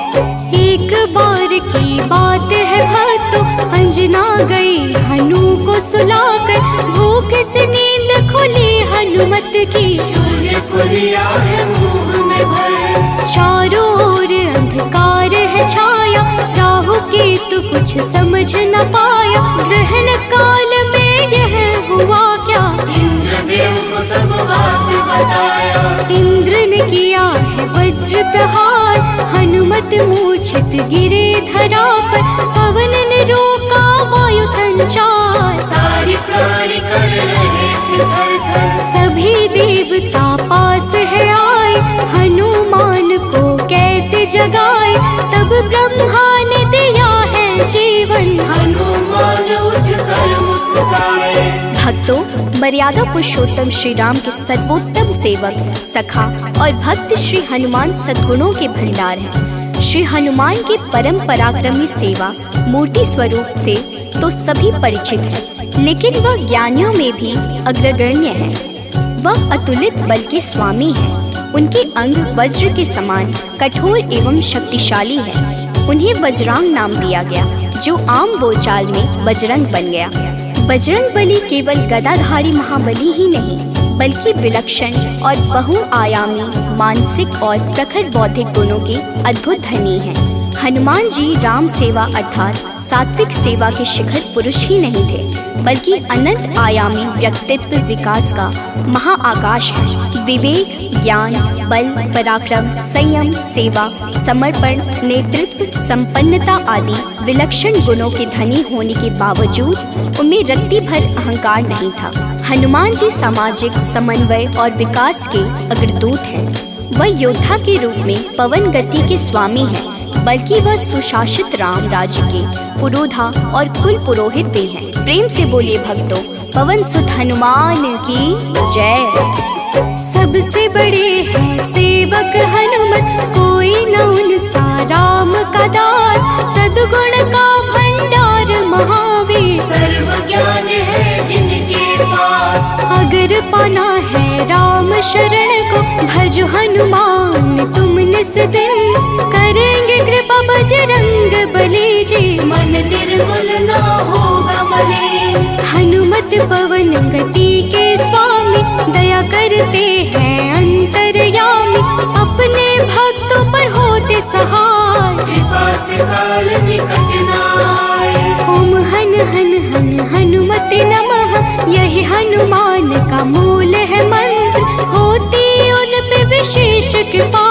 एक बार की बात है भक्तों, अंजना गई हनु को सुलाकर। भूख से नींद खुली हनुमत की, सूर्य को लिया है मुंह में भर। चारों ओर अंधकार है छाया, राहु केतु कुछ समझ न पाया। ग्रहण काल में यह हुआ क्या, इंद्रदेव को सब बात बताया। इंद्र ने किया है वज्र प्रहार, हनुमत मूर्छित गिरे धरा पर। पवन ने रोका वायु संचार, सारी प्राणी कर रहे थे थर थर। सभी देवता पास है आए, हनुमान को कैसे जगाए। तब ब्रह्मा ने दिया है जीवन, हनुमान उठकर मुस्काए। भक्तों, मर्यादा पुरुषोत्तम श्री राम के सर्वोत्तम सेवक, सखा और भक्त श्री हनुमान सद्गुणों के भंडार हैं। श्री हनुमान के परम पराक्रमी सेवा मूर्ति स्वरूप से तो सभी परिचित हैं, लेकिन वह ज्ञानियों में भी अग्रगण्य है। वह अतुलित बल के स्वामी हैं। उनके अंग वज्र के समान कठोर एवं शक्तिशाली हैं। उन्हें वज्रांग नाम दिया गया, जो आम बोलचाल में बजरंग बन गया। बजरंग बली केवल गदाधारी महाबली ही नहीं, बल्कि विलक्षण और बहुआयामी मानसिक और प्रखर बौद्धिक गुणों के अद्भुत धनी हैं। हनुमान जी राम सेवा अर्थात सात्विक सेवा के शिखर पुरुष ही नहीं थे, बल्कि अनंत आयामी व्यक्तित्व विकास का महाआकाश है। विवेक, ज्ञान, बल, पराक्रम, संयम, सेवा, समर्पण, नेतृत्व, संपन्नता आदि विलक्षण गुणों के धनी होने के बावजूद उनमें रत्ती भर अहंकार नहीं था। हनुमान जी सामाजिक समन्वय और विकास के अग्रदूत हैं। वह योद्धा के रूप में पवन गति के स्वामी हैं, बल्कि वह सुशासित राम राज्य के पुरोधा और कुल पुरोहित भी हैं। प्रेम से बोलिए भक्तों, पवन सुत हनुमान की जय। सबसे बड़े हैं सेवक हनुमत, कोई न उनसा राम का दास। सद्गुण का भंडार महावीर, सर्व ज्ञान है जिनके पास। अगर पाना है राम शरण को, भजो हनुमान तुम निस दिन। करेंगे कृपा बजरंग बली जी, मन निर्मल ना होगा मलिन। हनुमत पवन गति के स्वामी, दया करते हैं अंतर्यामी। अपने भक्तों पर होते सहाय, कृपा से काल निकट न आए। ओम हन हन हन हनुमते नमः, यही हनुमान का मूल है मंत्र। होती उन पे विशेष कृपा,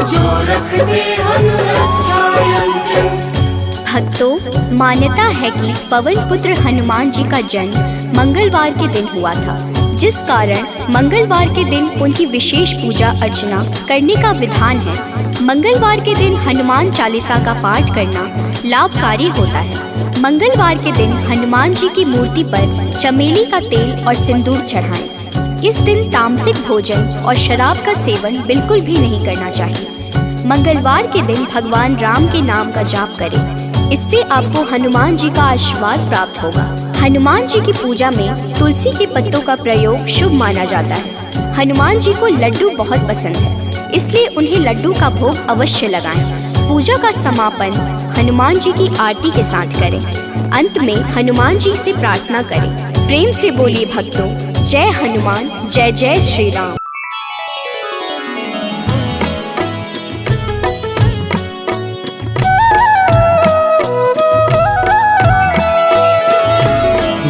जो रखते अनुरक्षा यंत्र। भक्तों, मान्यता है कि पवन पुत्र हनुमान जी का जन्म मंगलवार के दिन हुआ था, जिस कारण मंगलवार के दिन उनकी विशेष पूजा अर्चना करने का विधान है। मंगलवार के दिन हनुमान चालीसा का पाठ करना लाभकारी होता है। मंगलवार के दिन हनुमान जी की मूर्ति पर चमेली का तेल और सिंदूर चढ़ाएं। इस दिन तामसिक भोजन और शराब का सेवन बिल्कुल भी नहीं करना चाहिए। मंगलवार के दिन भगवान राम के नाम का जाप करें, इससे आपको हनुमान जी का आशीर्वाद प्राप्त होगा। हनुमान जी की पूजा में तुलसी के पत्तों का प्रयोग शुभ माना जाता है। हनुमान जी को लड्डू बहुत पसंद है, इसलिए उन्हें लड्डू का भोग अवश्य लगाएं। पूजा का समापन हनुमान जी की आरती के साथ करें। अंत में हनुमान जी से प्रार्थना करें। प्रेम से बोलिए भक्तों, जय हनुमान, जय जय श्री राम।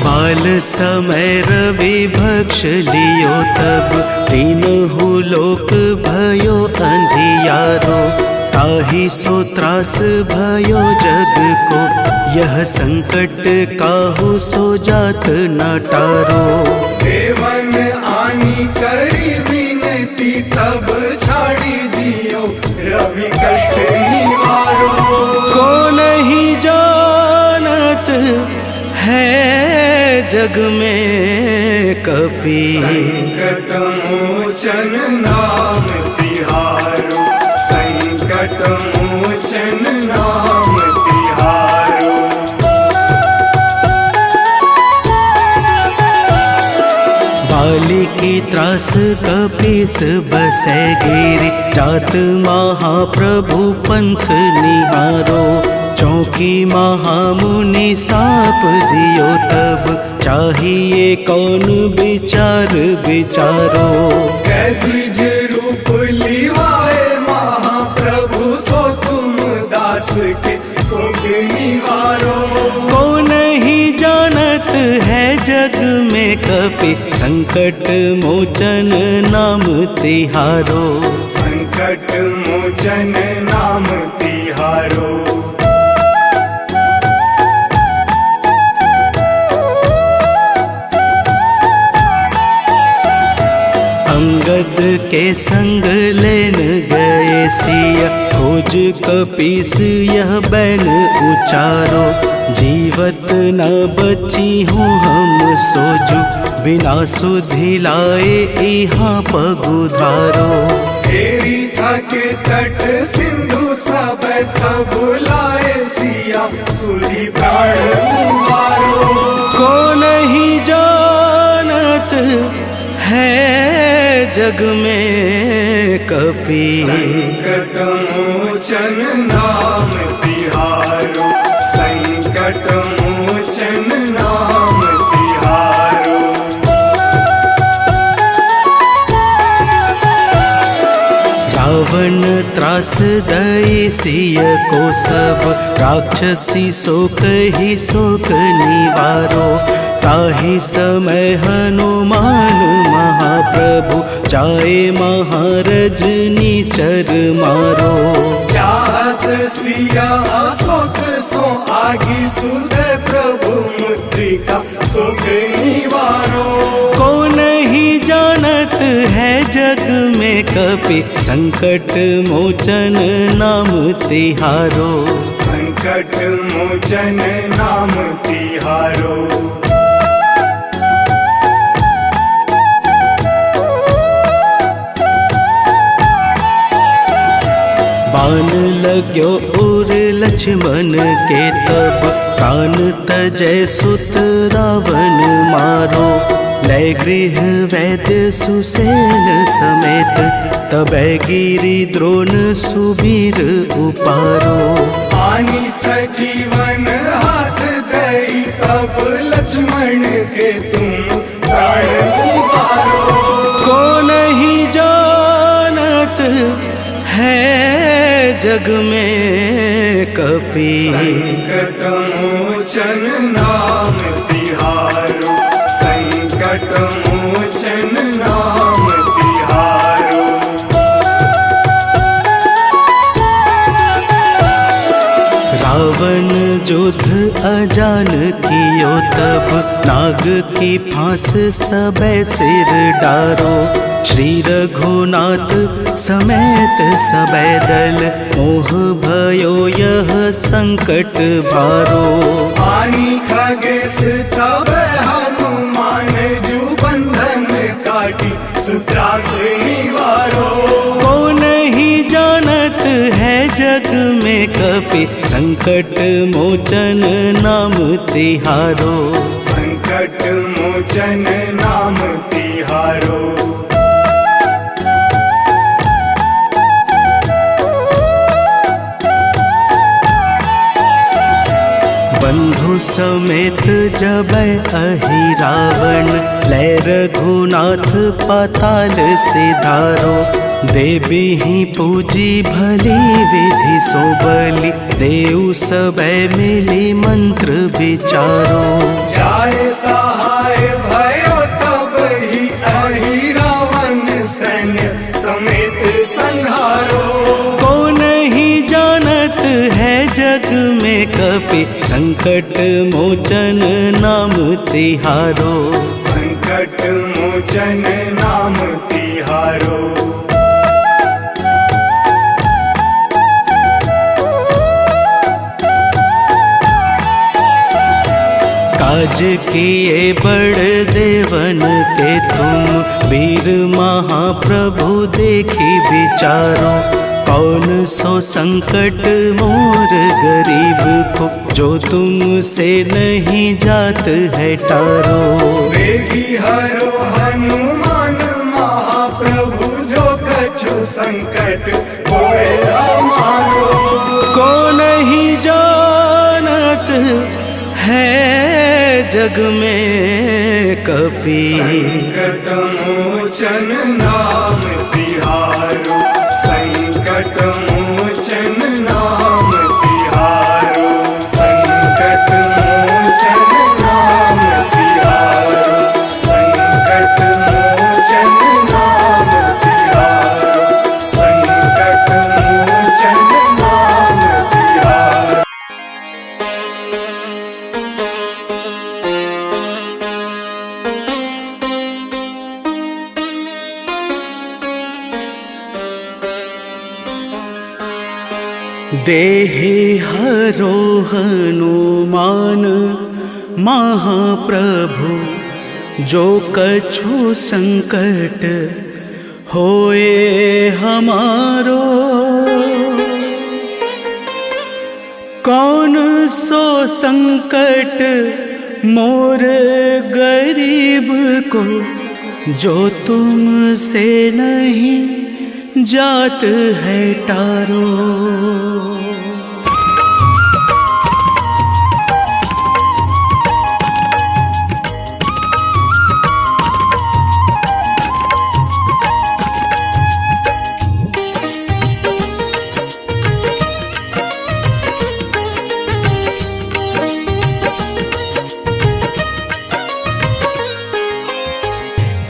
बाल समय रवि भक्ष लियो, तब तीनहु लोक भयो अंधियारो। ताहि सो त्रास भयो जग को, यह संकट काहू सो जात न टारो। देवन आनी करी विनती, तब छाड़ी दियो रवि कष्ट निवारो। को नहीं जानत है जग में कपि, संकट मोचन नाम तिहारो। संकट मोचन नाम तिहारो। बाली की त्रास कपीस बसै गिरि, जात महाप्रभु पंथ निहारो। चौकी महामुनि साप दियो, तब चाहिए कौन विचार विचारो। कैद्विज रूप लिवाए महाप्रभु, सो तुम दास के शोक निवारो। को नहीं जानत है जग में कपि, संकट मोचन नाम तिहारो। संकट मोचन नाम तिहारो। अंगद के संग लेन गए सिया, खोज कपीस यह बैन उचारो। जीवत न बची हूँ हम सोजू, बिना सुधि लाए यहाँ पगुधारो। तेरी थके तट सिंधु सब तब लाए सिया, सुधी प्राण मारो। को नहीं जानत है जग में कपि, संकट मोचन नाम तिहारो। संकट मोचन नाम तिहारो। रावण त्रास दई सिय को सब, राक्षसी सो कही शोक निवारो। ताहि समय हनुमान महाप्रभु, जाए महारज निचर मारो। चाहत सिया अशोक सो आगी, सुध प्रभु मुद्रिका शोक निवारो। को नहीं जानत है जग में कपि, संकट मोचन नाम तिहारो। संकट मोचन नाम तिहारो। बाण लाग्यो उर लक्ष्मण के तब, प्राण तजय सुत रावण मारो। लय गृह वैद्य सुसेन समेत, तबै गिरि द्रोण सुबीर उपारो। आनी सजीवन हाथ दई, तब लक्ष्मण के तुम प्राण उबारो। को नहीं जानत है जग में कपि, संकट मोचन नाम तिहारो। संकट मोचन नाम तिहारो। रावण युद्ध अजान कियो तब, नाग की फांस सबे सिर डारो। श्री रघुनाथ समेत सबे दल, मोह भयो यह संकट भारो। आनी खगेश तब हनुमान, जु बंधन काटी सुत्रास निवारो। को नहीं जानत है जग में कपि, संकट मोचन नाम तिहारो। संकट मोचन नाम तिहारो। बंधु समेत जबै अहि रावण, लय रघुनाथ पाताल सिधारो। देवी ही पूजी भली विधि सो बलि, देव सबे मिली मंत्र विचारो। जाय सहाय भयो तब ही, अहि रावण सैन्य समेत संहारो। को नहीं जानत है जग में कपि, संकट मोचन नाम तिहारो। संकट मोचन नाम तिहारो। काज किए बड़ देवन के तुम, वीर महाप्रभु देखी विचारो। कौन सो संकट मोर गरीब को, जो तुमसे नहीं जात है टारो। वेगी हरो हनुमान महाप्रभु, जो कछु संकट होए हमारो। को नहीं जानत है जग में कपि, संकट मोचन नाम तिहारो। संकट मोचन नाम तिहारो। संकट मोचन नाम तिहारो। संकट मोचन नाम तिहारो। संकट मोचन नाम तिहारो। देहि हरो हनुमान महाप्रभु, जो कछु संकट होए हमारो। कौन सो संकट मोर गरीब को, जो तुमसे नहीं जात है टारो।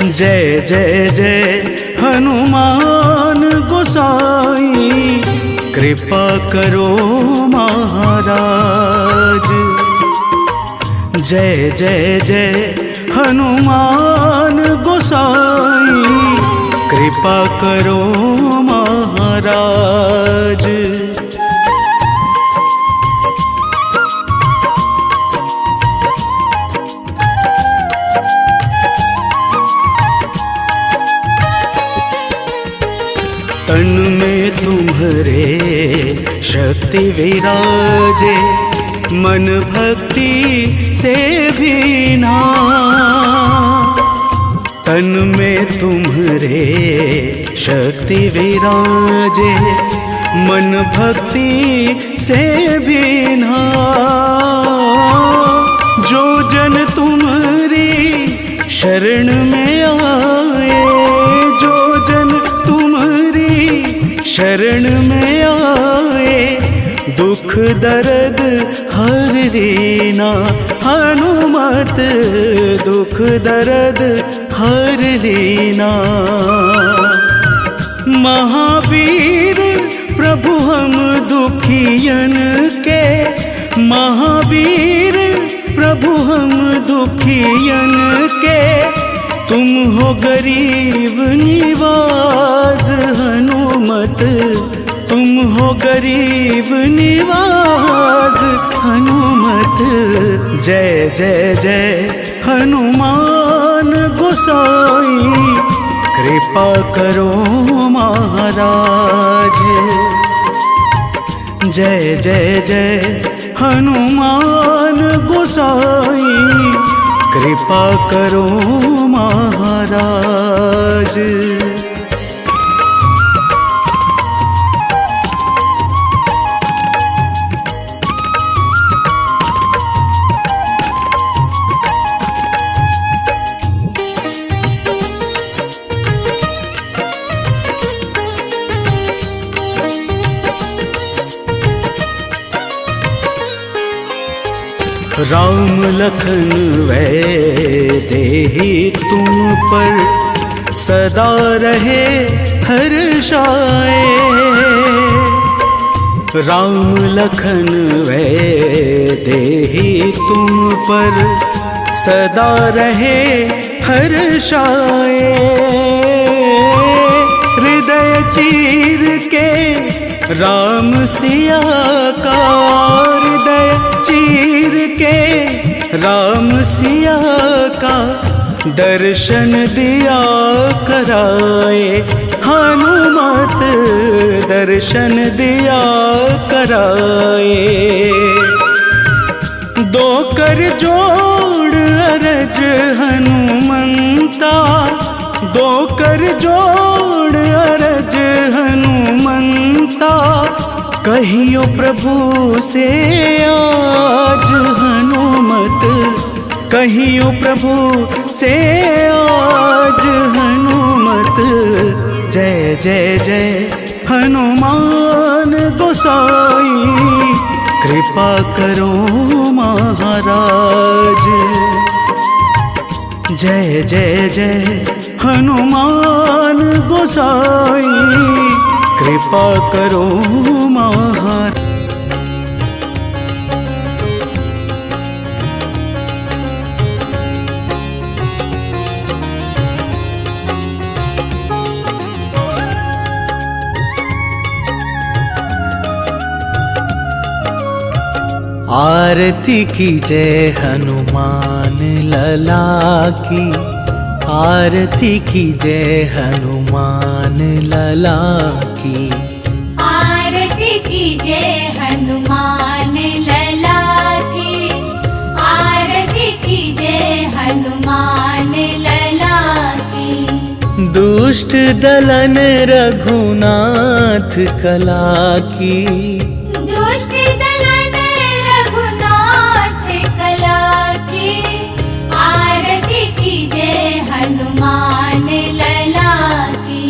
जय जय जय हनुमान गोसाई, कृपा करो महाराज। जय जय जय हनुमान गोसाई, कृपा करो महाराज। तन में तुम्हारे शक्ति विराजे, मन भक्ति से भीना। तन में तुम्हारे शक्ति विराजे, मन भक्ति से भीना। जो जन तुम्हारी शरण में आए, जो जन तुम्हारी शरण में आए, दुख दर्द हर लेना। हनुमत दुख दर्द हर लेना। महावीर प्रभु हम दुखियन के, महावीर प्रभु हम दुखियन के, तुम हो गरीब निवाज। हनुमत तुम हो गरीब निवाज। हनुमत जय जय जय हनुमान गोसाई, कृपा करो महाराज। जय जय जय हनुमान गोसाई, कृपा करो महाराज। राम लखन वैदेही तुम पर सदा रहे हर्षाए। राम लखन वैदेही तुम पर सदा रहे हर्षाए। हृदय चीर के राम सिया का, हृदय चीर के राम सिया का, दर्शन दिया कराए। हनुमत दर्शन दिया कराए। दो कर जोड़ अरज हनुमंता, दो कर जोड़ अरज हनुमंता, कहियो प्रभु से आज। हनुमत कहियो प्रभु से आज। हनुमत जय जय जय हनुमान गोसाई, कृपा करो महाराज। जय जय जय हनुमान गोसाई, कृपा करो महाराज। आरती की जय हनुमान लला की, आरती की जय हनुमान लला की। आरती की जय हनुमान लला की, आरती की जय हनुमान लला की। दुष्ट दलन रघुनाथ कला की, दुष्ट दलन रघुनाथ कला की। आरती की जय हनुमान लला की।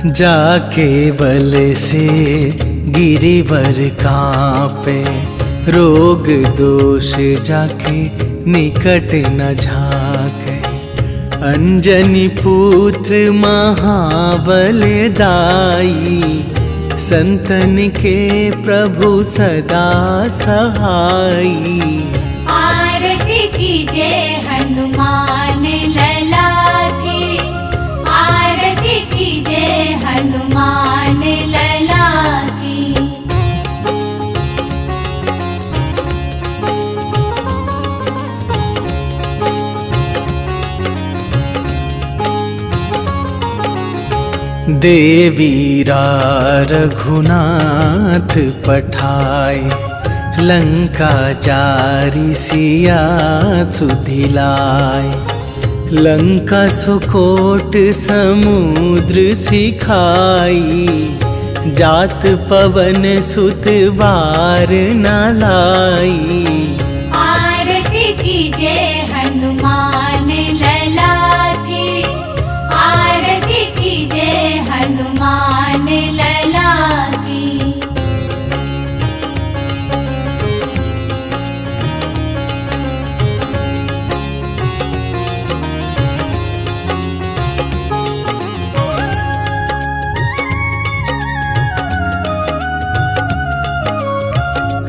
जाके बल से गिरिवर कांपे, रोग दोष जाके निकट न झाके। अंजनी पुत्र महाबल दाई, संतन के प्रभु सदा सहाई। आरती कीजे हनुमान लला की, आरती कीजे हनुमान लला की। देवीरा रघुनाथ पठाए, लंका जारी सिया सुधिलाए। लंका सुकोट समुद्र सिखाई, जात पवन सुत बार न लाई। आरती कीजे हनुमान लला की, आरती कीजे हनुमान लला की।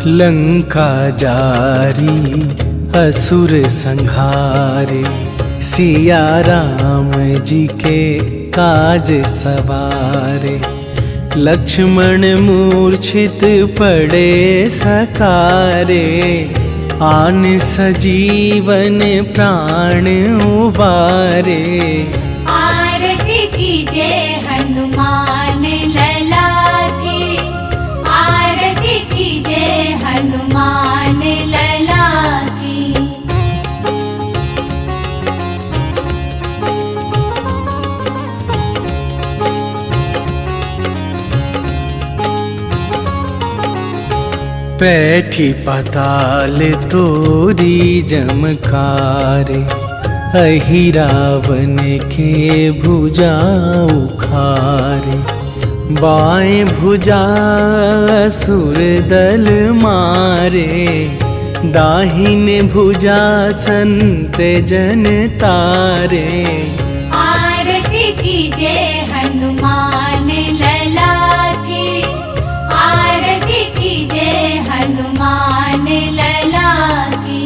लंका जारी असुर संहारे, सिया राम जी के काज सवारे। लक्ष्मण मूर्छित पड़े सकारे, आन सजीवन प्राण उबारे। आरती कीजे हनुमान लला की, आरती कीजे हनुमान लला की। पैठी पाताल तोरी जमकारे, अहि रावण के भुजा उखारे। बाएं भुजा असुर दल मारे, दाहिने भुजा संत जन तारे। आरती कीजे हनुमान लला की, आरती कीजे हनुमान लला की।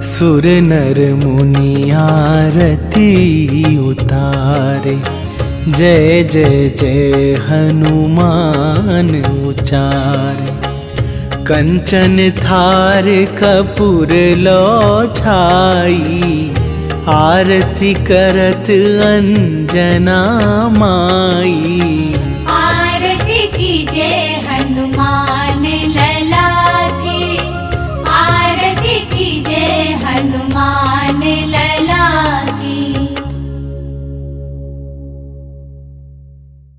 सुर नर मुनि आरती उतारे, जय जय जय हनुमान उचारे। कंचन थार कपूर लो छाई, आरती करत अंजना माई। आरती कीजे हनुमान लला की, आरती कीजे हनुमान लला